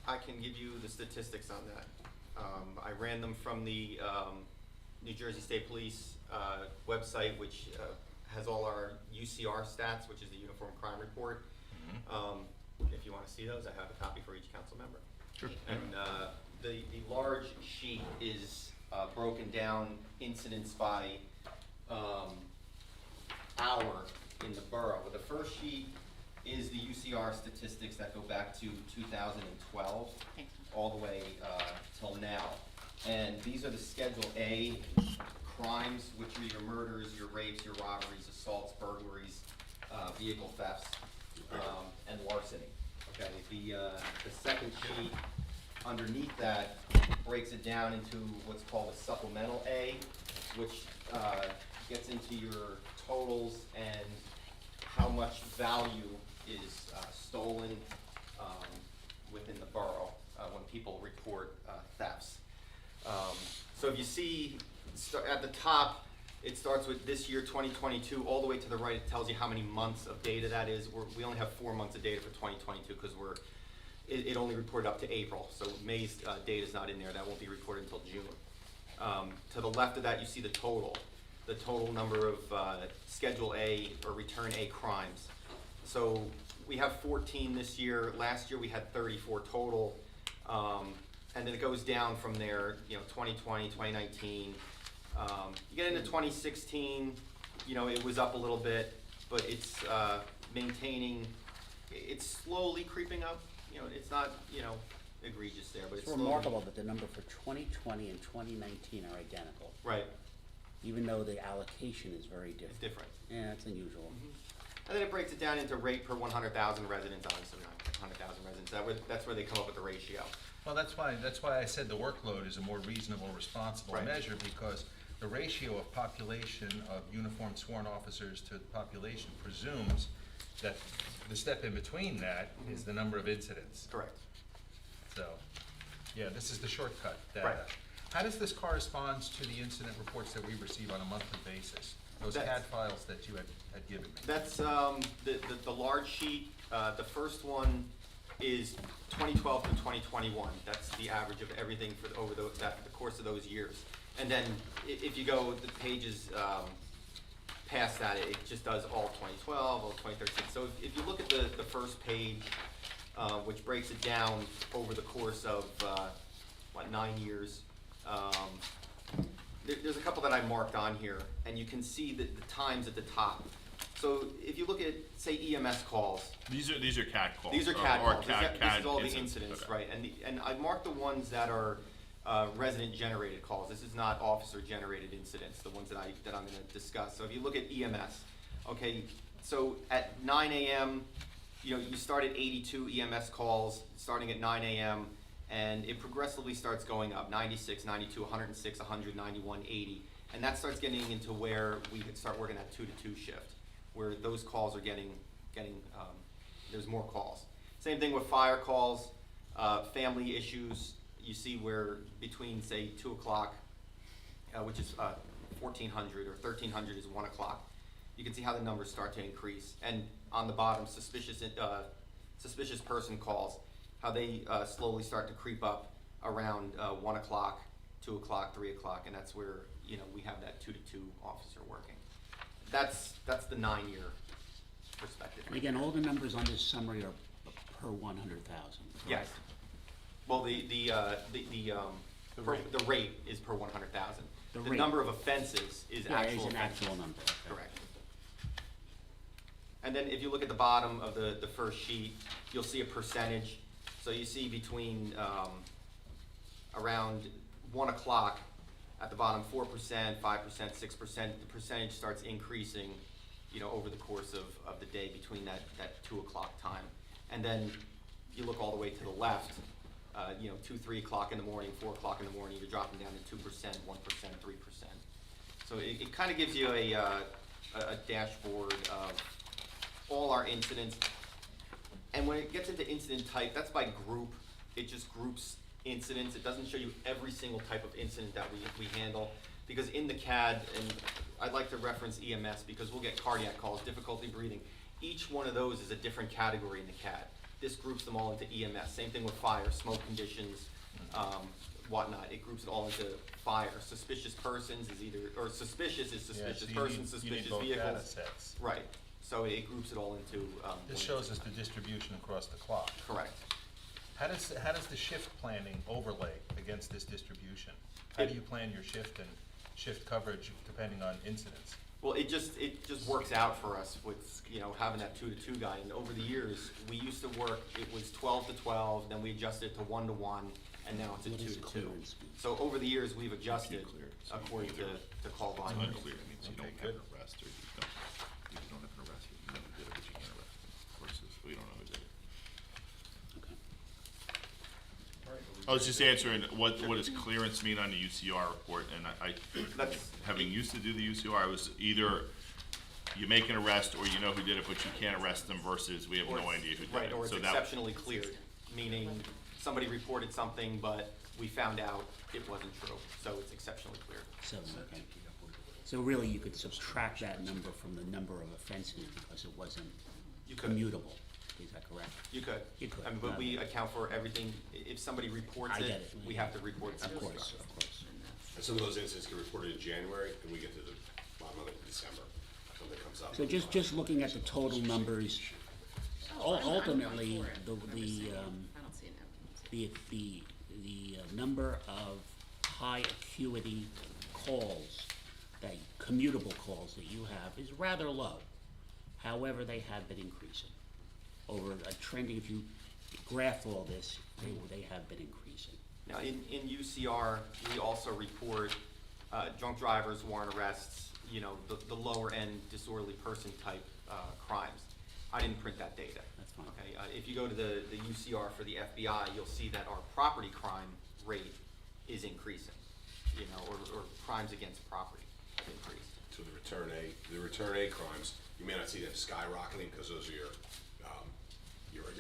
I can give you the statistics on that. I ran them from the New Jersey State Police website, which has all our UCR stats, which is the Uniform Crime Report. If you want to see those, I have a copy for each council member. Sure. And the large sheet is broken down incidents by hour in the borough. But the first sheet is the UCR statistics that go back to 2012 all the way till now. And these are the Schedule A crimes, which are your murders, your rapes, your robberies, assaults, burglaries, vehicle thefts, and larceny. Okay, the second sheet underneath that breaks it down into what's called a supplemental A, which gets into your totals and how much value is stolen within the borough when people report thefts. So if you see at the top, it starts with this year, 2022, all the way to the right, it tells you how many months of data that is. We only have 4 months of data for 2022 because it only reported up to April, so May's data is not in there. That won't be reported until June. To the left of that, you see the total number of Schedule A or Return A crimes. So we have 14 this year. Last year we had 34 total. And then it goes down from there, 2020, 2019. You get into 2016, it was up a little bit, but it's maintaining, it's slowly creeping up. It's not, egregious there, but It's it's slowly. remarkable that the number for 2020 and 2019 are identical, Right, even though the allocation is very it's different. different. Yeah, that's unusual. And then it breaks it down into rate per 100,000 residents, obviously not 100,000 residents. That's where they come up with the ratio. Well, that's why I said the workload is a more reasonable, responsible Right. measure, because the ratio of population of uniformed sworn officers to the population presumes that the step in between that is the number of incidents. Correct. So, yeah, this is the shortcut data. Right. How does this correspond to the incident reports that we receive on a monthly basis? Those That's- CAD files that you had given me? That's the large sheet. The first one is 2012 to 2021. That's the average of everything for over the course of those years. And then if you go the pages past that, it just does all 2012, all 2013. So if you look at the first page, which breaks it down over the course of 9 years, there's a couple that I marked on here, and you can see the times at the top. So if you look at, say, EMS calls, These are CAD calls. these are or- CAD or calls. This is all the incidents, Okay. right? And I marked the ones that are resident-generated calls. This is not officer-generated incidents, the ones that I'm going to discuss. So if you look at EMS, okay, so at 9 a.m., you start at 82 EMS calls starting at 9 a.m., and it progressively starts going up, 96, 92, 106, 100, 91, 80. And that starts getting into where we could start working that 2 to 2 shift, where those calls are getting there's more calls. Same thing with fire calls, family issues. You see where between, say, 2 o'clock, which is 1400, or 1300 is 1 o'clock. You can see how the numbers start to increase. And on the bottom, suspicious person calls, how they slowly start to creep up around 1 o'clock, 2 o'clock, 3 o'clock, and that's where we have that 2 to 2 officer working. That's the 9-year perspective. And again, all the numbers on this summary are per 100,000. Yes. Well, the rate is per 100,000. The The rate. number of offenses is Yeah, actual is an offenses. actual number. Okay. Correct. And then if you look at the bottom of the first sheet, you'll see a percentage. So you see between around 1 o'clock at the bottom, 4%, 5%, 6%. The percentage starts increasing, over the course of the day between that 2 o'clock time. And then you look all the way to the left, 2, 3 o'clock in the morning, 4 o'clock in the morning, you're dropping down to 2%, 1%, 3%. So it kind of gives you a dashboard of all our incidents. And when it gets into incident type, that's by group. It just groups incidents. It doesn't show you every single type of incident that we handle. Because in the CAD, and I'd like to reference EMS because we'll get cardiac calls, difficulty breathing. Each one of those is a different category in the CAD. This groups them all into EMS. Same thing with fire, smoke conditions, whatnot. It groups it all into fire. Suspicious persons is either, or suspicious is suspicious persons, suspicious You need both data vehicles. sets. Right. So it groups it all into. This shows us the distribution across the clock. Correct. How does the shift planning overlay against this distribution? How do you plan your shift and shift coverage depending on incidents? Well, it just works out for us with, having that 2-to-2 guy. And over the years, we used to work, it was 12 to 12, then we adjusted to 1 to 1, and now it's a What is 2 to 2. clearance mean? So over the years, we've adjusted according to call volume. Unclear means you don't have an arrest, or you don't have an arrest, you never did it, but you can't arrest them, versus, we don't know who did it. I was just answering, what does clearance mean on the UCR report, and I, That's, having used to do the UCR, it was either you make an arrest or you know who did it, but you can't arrest them, versus we have no idea who did right, it. or it's So that- exceptionally cleared, meaning somebody reported something, but we found out it wasn't true, so it's exceptionally clear. Okay. So really, you could subtract that number from the number of offenses because it wasn't You could. commutable. Is that correct? You could. You could. I mean, but we account for everything. If somebody reports I it, get it. we have to report it to Of the course, instructor. of course. And some of those incidents get reported in January, and we get to the bottom of it in December, something comes up. So just looking at the total numbers, ultimately, the I don't see it now. the number of high acuity calls, commutable calls that you have is rather low. However, they have been increasing over a trending. If you graph all this, they have been increasing. Now, in UCR, we also report drunk drivers, warrant arrests, the lower end disorderly person type crimes. I didn't print that data. That's fine. Okay, if you go to the UCR for the FBI, you'll see that our property crime rate is increasing, or crimes against property have increased. So the return A crimes, you may not see them skyrocketing because those are your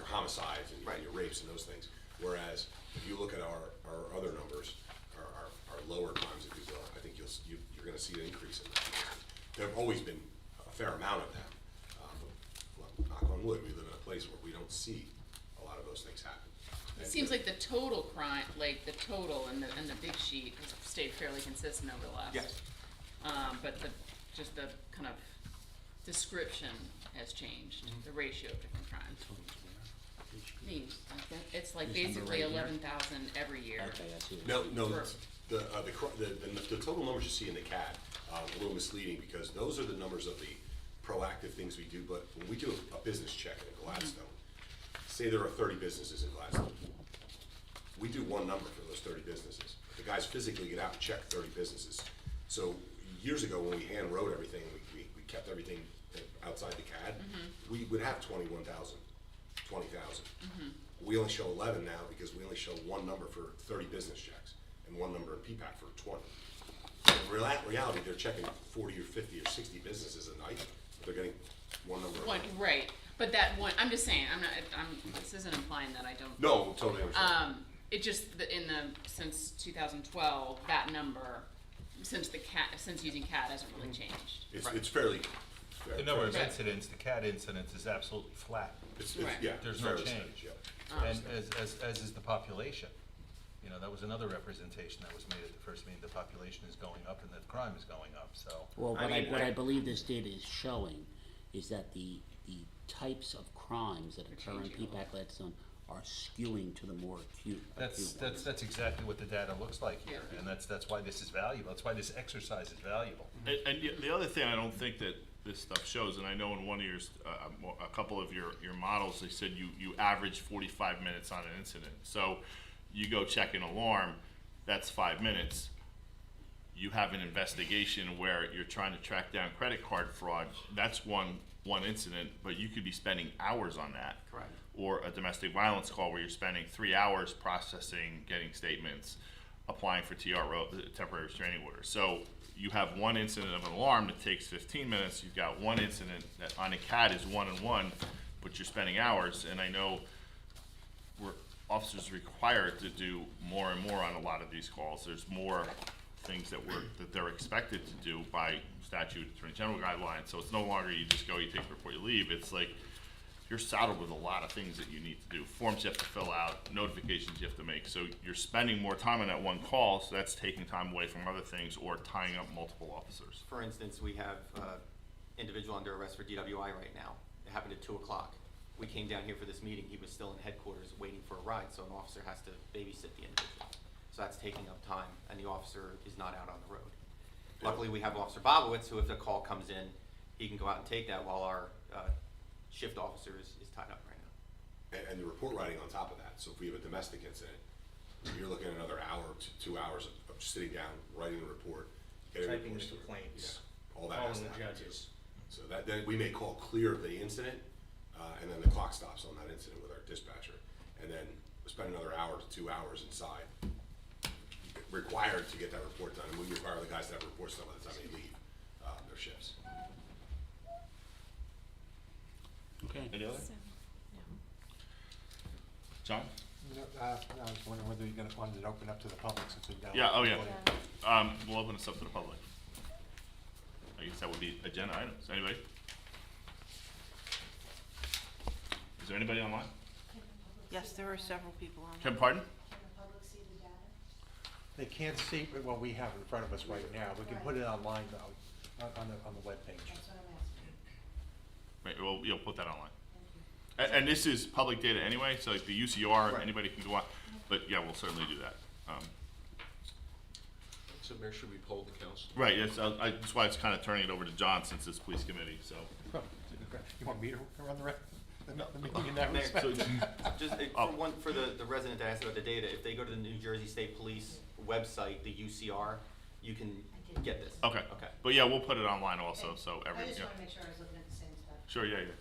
homicides and Right. your rapes and those things. Whereas if you look at our other numbers, our lower crimes, if you will, I think you're going to see an increase in that. There have always been a fair amount of them. But, knock on wood, we live in a place where we don't see a lot of those things happen. It seems like the total crime, like the total and the big sheet has stayed fairly consistent over the last. Yes. But just the kind of description has changed, the ratio of different crimes. It's like This number basically right here? 11,000 every year. Okay, I see. No, For- the total numbers you see in the CAD, a little misleading because those are the numbers of the proactive things we do, but when we do a business check in Gladstone, say there are 30 businesses in Gladstone, we do one number for those 30 businesses. The guys physically get out and check 30 businesses. So years ago, when we hand wrote everything, we kept everything outside the CAD, we would have 20,000. We only show 11 now because we only show one number for 30 business checks and one number in Peapack for 20. In reality, they're checking 40 or 50 or 60 businesses a night, but they're getting one number. One, right, but that one, I'm just saying, this isn't implying that I don't. No, totally understand. It just, since 2012, that number, since using CAD hasn't really changed. It's fairly. The number of Right. incidents, the CAD incidents is absolutely flat. Right. Yeah. There's it's no fairly change. steady, yeah. And as is the population. That was another representation that was made at the first meeting. The population is going up and the crime is going up, so. Well, I mean, what I believe this data is showing is that the types of crimes that occur in Peapack Gladstone are skewing to the more acute. That's exactly what the data looks like here, and that's why this is valuable. That's why this exercise is valuable. And the other thing I don't think that this stuff shows, and I know in one of yours, a couple of your models, they said you average 45 minutes on an incident. So you go check an alarm, that's 5 minutes. You have an investigation where you're trying to track down credit card fraud, that's one incident, but you could be spending hours on that. Correct. Or a domestic violence call where you're spending 3 hours processing, getting statements, applying for TRO, temporary restraining order. So you have one incident of an alarm that takes 15 minutes, you've got one incident that on a CAD is 1 and 1, but but you're spending hours, and I know we're officers required to do more and more on a lot of these calls. There's more things that they're expected to do by statute, Attorney General guidelines, so it's no longer you just go, you take the report, you leave. It's like, you're saddled with a lot of things that you need to do. Forms you have to fill out, notifications you have to make. So you're spending more time on that one call, so that's taking time away from other things or tying up multiple officers. For instance, we have individual under arrest for DWI right now. It happened at 2 o'clock. We came down here for this meeting. He was still in headquarters waiting for a ride, so an officer has to babysit the individual. So that's taking up time, and the officer is not out on the road. Luckily, we have Officer Bobowitz, who if a call comes in, he can go out and take that while our shift officer is tied up right now. And the report writing on top of that. So if we have a domestic incident, you're looking at another hour to 2 hours of sitting down, writing the report, getting Typing reports the to it. complaints, Yeah, all that has calling to the happen too. judges. So that, then we may call clear of the incident, and then the clock stops on that incident with our dispatcher. And then spend another hour to 2 hours inside, required to get that report done. And we require the guys to have reports done by the time they leave their shifts. Okay. Any other? So, no. John? No, I was wondering whether you're gonna, wanted to open up to the public since we've got. Yeah, oh yeah. Yeah. We'll open this up to the public. I guess that would be agenda items. Anybody? Is there anybody online? Yes, there are several people on. Kevin, pardon? They can't see, well, we have it in front of us right now. We can put it online though, on the webpage. Right, well, you'll put that online. And this is public data anyway, so like the UCR, Right. anybody can go on, but yeah, we'll certainly do that. So Mayor, should we poll the council? Right, that's why it's kind of turning it over to John since it's police committee, so. You want me to run the meeting in that Mayor, respect? So, Just Oh. for the resident that asked about the data, if they go to the New Jersey State Police website, the UCR, you can get this. okay, Okay. but yeah, we'll put it online also, so I every, just yeah. wanna make sure I was looking at the same stuff. Sure, yeah, yeah.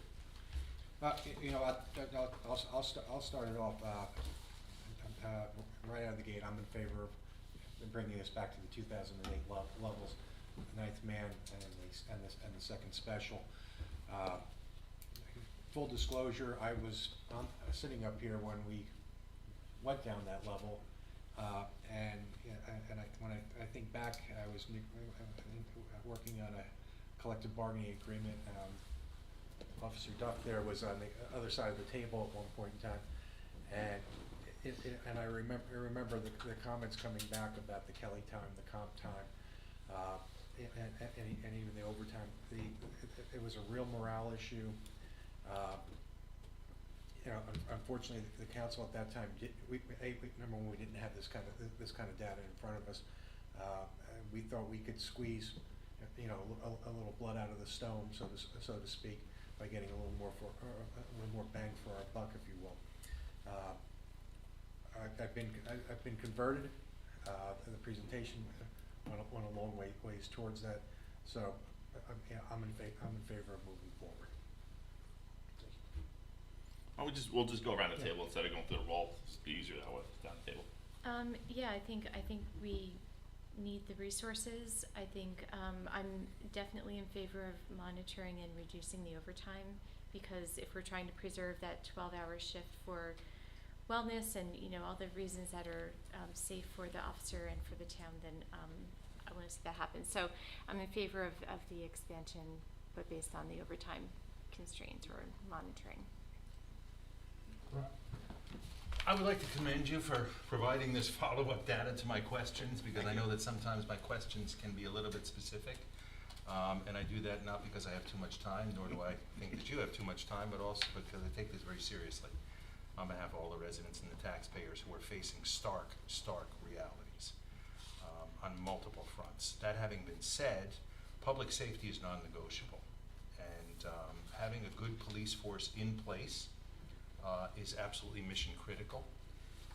You know, I'll start it off, right out of the gate. I'm in favor of bringing us back to the 2008 levels, the ninth man and the second special. Full disclosure, I was sitting up here when we went down that level, and when I think back, I was working on a collective bargaining agreement. Officer Duff there was on the other side of the table at one point in time, and I remember the comments coming back about the Kelly time, the comp time, and even the overtime. It was a real morale issue. You know, unfortunately, the council at that time number one, we didn't have this kind of data in front of us. We thought we could squeeze, you know, a little blood out of the stone, so to speak, by getting a little more bang for our buck, if you will. I've been converted. The presentation went a long ways towards that. So I'm in favor of moving forward. We'll just go around the table instead of going through the roll. It's easier that way, down the table. Yeah, I think we need the resources. I think I'm definitely in favor of monitoring and reducing the overtime, because if we're trying to preserve that 12-hour shift for wellness and, you know, all the reasons that are safe for the officer and for the town, then I want to see that happen. So I'm in favor of the expansion, but based on the overtime constraints or monitoring. I would like to commend you for providing this follow-up data to my questions, because I know that sometimes my questions can be a little bit specific. And I do that not because I have too much time, nor do I think that you have too much time, but also because I take this very seriously on behalf of all the residents and the taxpayers who are facing stark realities on multiple fronts. That having been said, public safety is non-negotiable. And having a good police force in place is absolutely mission critical,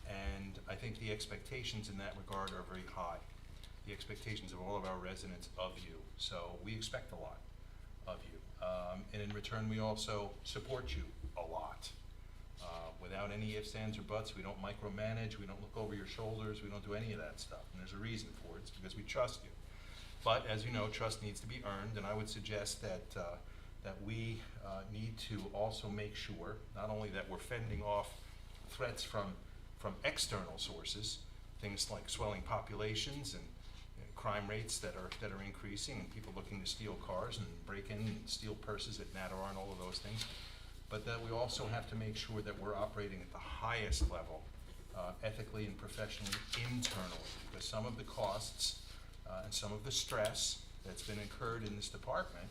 and I think the expectations in that regard are very high. The expectations of all of our residents of you, so we expect a lot of you. And in return, we also support you a lot. Without any ifs, ands, or buts, we don't micromanage, we don't look over your shoulders, we don't do any of that stuff, and there's a reason for it. It's because we trust you. But as you know, trust needs to be earned, and I would suggest that that we need to also make sure, not only that we're fending off threats from external sources, things like swelling populations and crime rates that are increasing, and people looking to steal cars and break in and steal purses at Matterhorn and all of those things, but that we also have to make sure that we're operating at the highest level, ethically and professionally internally, because some of the costs and some of the stress that's been incurred in this department,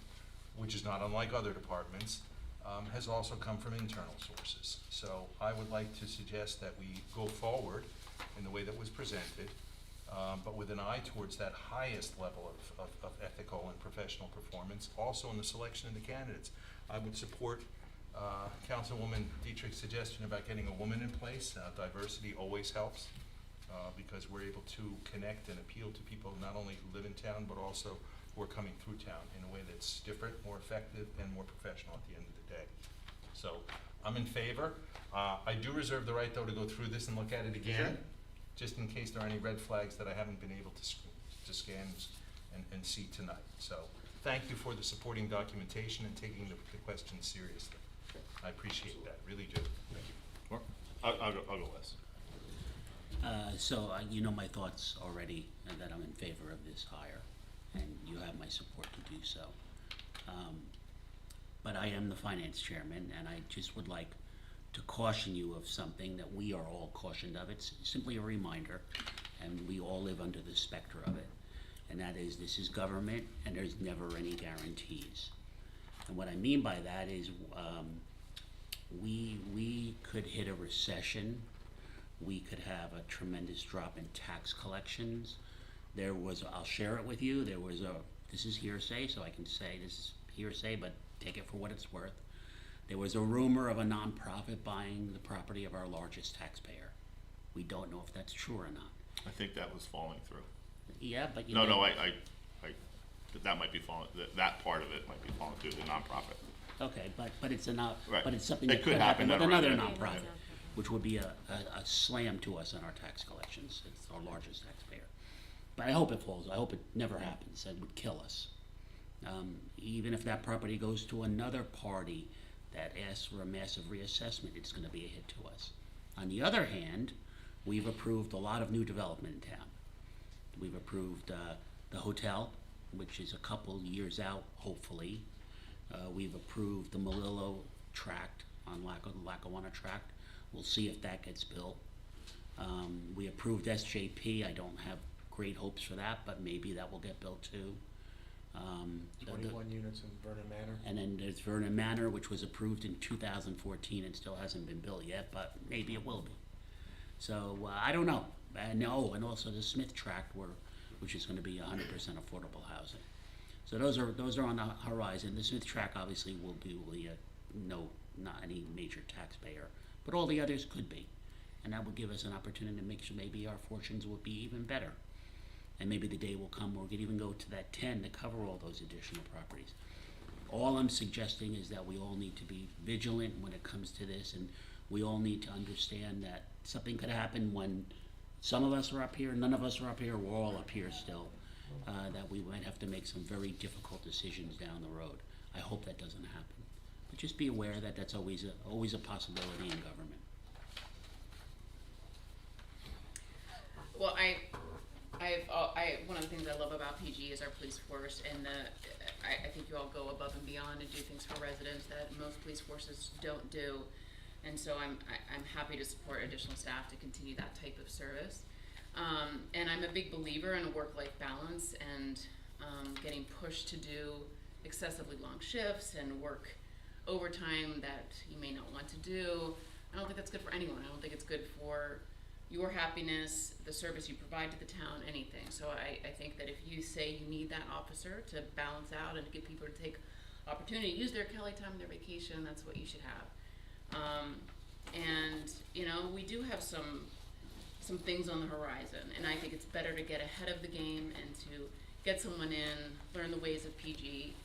which is not unlike other departments, has also come from internal sources. So I would like to suggest that we go forward in the way that was presented, but with an eye towards that highest level of ethical and professional performance, also in the selection of the candidates. I would support Councilwoman Dietrich's suggestion about getting a woman in place. Diversity always helps, because we're able to connect and appeal to people not only who live in town, but also who are coming through town in a way that's different, more effective, and more professional at the end of the day. So I'm in favor. I do reserve the right, though, to go through this and look at it again, just in case there are any red flags that I haven't been able to scan and see tonight. So thank you for the supporting documentation and taking the questions seriously. I appreciate that, really do. Thank you. Mark? I'll go last. You know my thoughts already, and that I'm in favor of this hire, and you have my support to do so. But I am the finance chairman, and I just would like to caution you of something that we are all cautioned of. It's simply a reminder, and we all live under the specter of it, and that is, this is government, and there's never any guarantees. And what I mean by that is, we could hit a recession. We could have a tremendous drop in tax collections. I'll share it with you, this is hearsay, so I can say this is hearsay, but take it for what it's worth. There was a rumor of a nonprofit buying the property of our largest taxpayer. We don't know if that's true or not. I think that was falling through. Yeah, but No, that might be falling, that part of it might be falling through, the nonprofit. Okay, but it's Right. but it's something It that could could happen happen, with never another mind. nonprofit, which would be a slam to us on our tax collections. It's our largest taxpayer. But I hope it falls. I hope it never happens. That would kill us. Even if that property goes to another party that asks for a massive reassessment, it's going to be a hit to us. On the other hand, we've approved a lot of new development in town. We've approved the hotel, which is a couple years out, hopefully. We've approved the Malillo tract on Lackawanna tract. We'll see if that gets built. We approved SJP. I don't have great hopes for that, but maybe that will get built too. 21 units in Vernon Manor. And then there's Vernon Manor, which was approved in 2014 and still hasn't been built yet, but maybe it will be. So I don't know. And also the Smith tract, which is going to be 100% affordable housing. So those are on the horizon. The Smith tract obviously will be not any major taxpayer, but all the others could be, and that will give us an opportunity to make sure maybe our fortunes will be even better. And maybe the day will come where we could even go to that 10 to cover all those additional properties. All I'm suggesting is that we all need to be vigilant when it comes to this, and we all need to understand that something could happen when some of us are up here, none of us are up here, we're all up here still, that we might have to make some very difficult decisions down the road. I hope that doesn't happen. But just be aware that that's always a possibility in government. Well, one of the things I love about PG is our police force, and I think you all go above and beyond and do things for residents that most police forces don't do. And so I'm happy to support additional staff to continue that type of service. And I'm a big believer in a work-life balance and getting pushed to do excessively long shifts and work overtime that you may not want to do. I don't think that's good for anyone. I don't think it's good for your happiness, the service you provide to the town, anything. So I think that if you say you need that officer to balance out and to get people to take opportunity, use their Kelly time, their vacation, that's what you should have. And we do have some things on the horizon, and I think it's better to get ahead of the game and to get someone in, learn the ways of PG.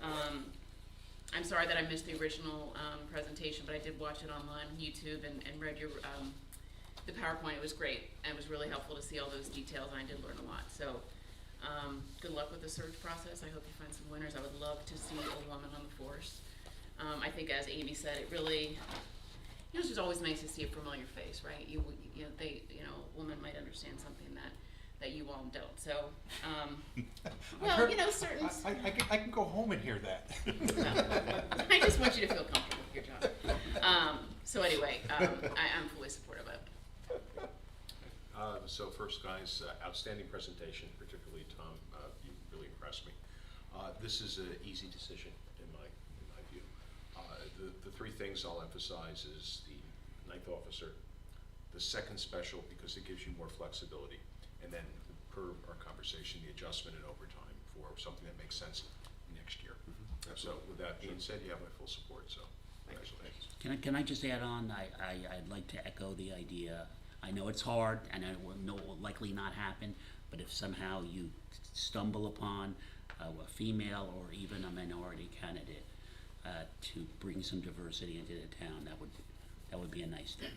I'm sorry that I missed the original presentation, but I did watch it online on YouTube and read your the PowerPoint. It was great, and it was really helpful to see all those details, and I did learn a lot. So Good luck with the search process. I hope you find some winners. I would love to see a woman on the force. I think, as Amy said, it really, it's just always nice to see a familiar face, right? A woman might understand something that you all don't. So, certain. I can go home and hear that. I just want you to feel comfortable with your job. So anyway, I'm fully supportive of it. So first, guys, outstanding presentation, particularly Tom. You really impressed me. This is an easy decision in my view. The three things I'll emphasize is the ninth officer, the second special because it gives you more flexibility, and then per our conversation, the adjustment and overtime for something that makes sense next year. So with that being said, you have my full support. So congratulations. Can I just add on, I'd like to echo the idea. I know it's hard, and I know it will likely not happen, but if somehow you stumble upon a female or even a minority candidate to bring some diversity into the town, that would be a nice thing.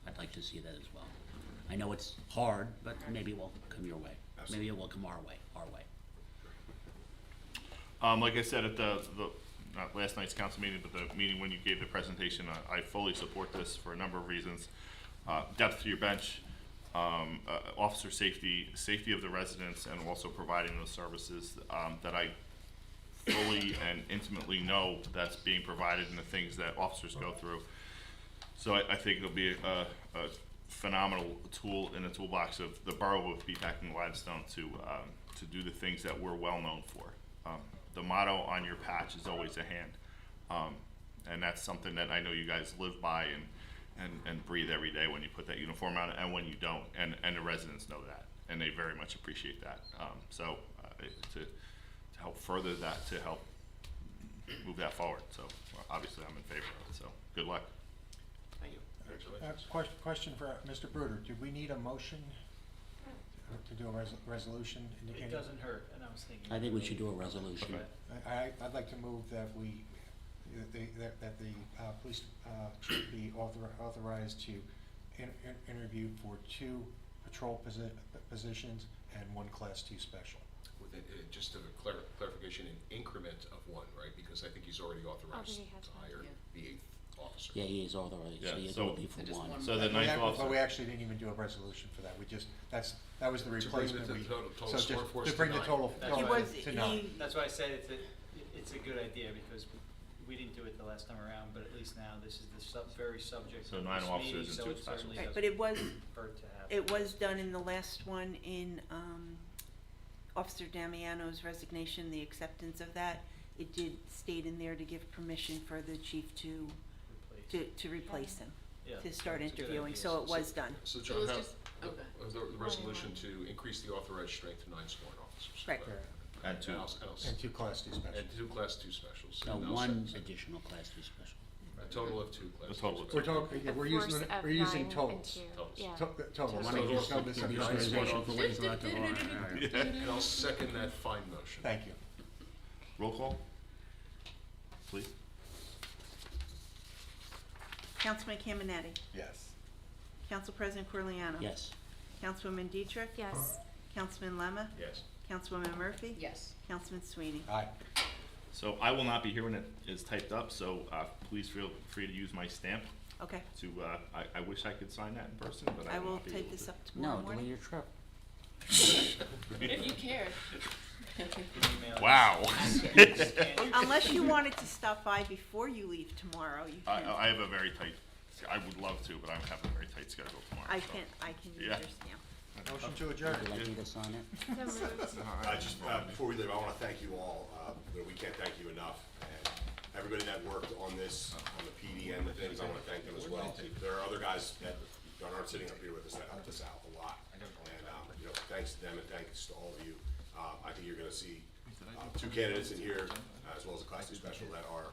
I'd like to see that as well. I know it's hard, but maybe it will come your way. Absolutely. Maybe it will come our way. Like I said at the not last night's council meeting, but the meeting when you gave the presentation, I fully support this for a number of reasons. Depth to your bench, officer safety of the residents, and also providing those services that I fully and intimately know that's being provided in the things that officers go through. So I think it'll be a phenomenal tool in the toolbox of the borough of Peapack and Gladstone to do the things that we're well known for. The motto on your patch is always a hand, and that's something that I know you guys live by and breathe every day when you put that uniform on and when you don't, and the residents know that, and they very much appreciate that. To help further that, to help move that forward, so obviously I'm in favor of it, so good luck. Thank you. Question for Mr. Bruder. Do we need a motion to do a resolution indicating? It doesn't hurt, and I was thinking. I think we should do a resolution. I'd like to move that that the police chief be authorized to interview for 2 patrol positions and 1 Class 2 special. With just a clarification, an increment of 1, right? Because I think he's already authorized Already has to one, hire yeah. the 8th officer. Yeah, he is authorized, so Yeah, it so- will be for just one. one. So the ninth But we officer, actually didn't even do a resolution for that. That was the To bring replacement. the total So score just force to to bring the 9. total That's He why- was, to 9. he, That's why I said it's a good idea, because we didn't do it the last time around, but at least now this is the very subject So of 9 this officers meeting, and so 2 it certainly specials. right, doesn't but hurt to have. it was done in the last one in Officer Damiano's resignation, the acceptance of that. It did state in there to give permission for the chief to replace him, Yeah, to start it's a good interviewing, idea. so it was done. So So John, let's have just, okay. the resolution to increase the authorized strength to 9 sworn officers. Right. and 2. And 2 Class 2 special. And 2 Class 2 specials. No, And I'll 1 second- additional Class 2 special. A total of 2 Class 2 A total of specials. We're talking, The we're force using, of we're using 9 and totals. 2, Totals. yeah. Totals. Totals. There's no The misunderstanding. authorization for ways like the law. And I'll second that fine motion. Thank you. Roll call, please. Councilman Caminetti, Yes. Council President Corliano. Yes. Councilwoman Dietrich. Yes. Councilman Lemma. Yes. Councilwoman Murphy. Yes. Councilman Sweeney. Aye. So I will not be here when it is typed up, so please feel free to use my stamp Okay, to, I wish I could sign that in person, but I I will will not be take able this to. up tomorrow No, delay morning. your trip. If you care. Email. Wow. Unless you wanted to stop by before you leave tomorrow, you can. I have a very tight, I would love to, but I have a very tight schedule tomorrow. I so. can use Yeah. your stamp. Motion to adjourn. Would you like me to sign it? So moved. Before we leave, I want to thank you all. We can't thank you enough. And everybody that worked on this, on the PD and the things, I want to thank them as well. There are other guys that aren't sitting up here with us that helped us out a lot. And, thanks to them and thanks to all of you. I think you're going to see 2 candidates in here, as well as a Class 2 special, that are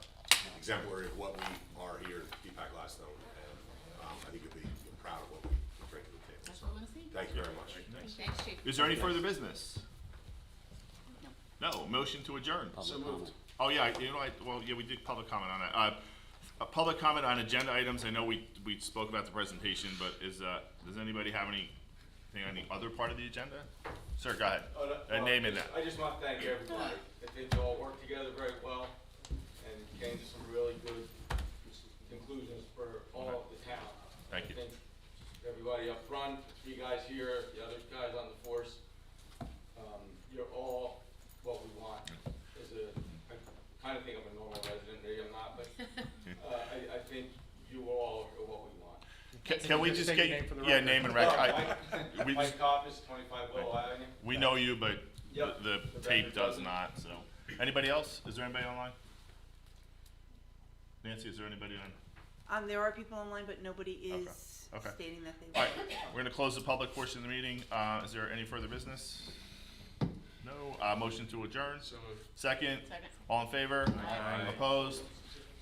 exemplary of what we are here at Peapack Gladstone. And I think you'll be proud of what we bring to the table. That's So, what I wanna see. thank you very much. Thanks, Chief. Is there any further business? No, motion to adjourn. Public comment. Oh, yeah, we did public comment on that. A public comment on agenda items, I know we spoke about the presentation, but does anybody have anything on the other part of the agenda? Sir, go ahead. Name it now. I just want to thank everybody. I think they all worked together very well and came to some really good conclusions for all of the town. Thank you. I think everybody up front, the 3 guys here, the other guys on the force, you're all what we want. I kind of think I'm a normal resident, maybe I'm not, but I think you all are what we want. Can we just State get, your name for the yeah, record. name and record? We, Mike Coppis, 25 Willow Avenue. we know you, but Yep. the The tape record does doesn't. not, so. Anybody else? Is there anybody online? Nancy, is there anybody on? There are people online, but nobody is Okay. stating that they All want. right, we're gonna close the public portion of the meeting. Is there any further business? No. Motion to adjourn? So moved. Second? Second. All in favor? Opposed?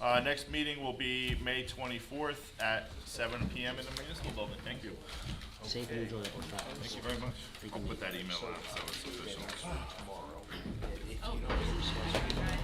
Next meeting will be May 24th at 7 PM in the municipal building. Thank you. Safe and enjoyable travels. Thank you very much. I'll put that email out so it's official. Oh.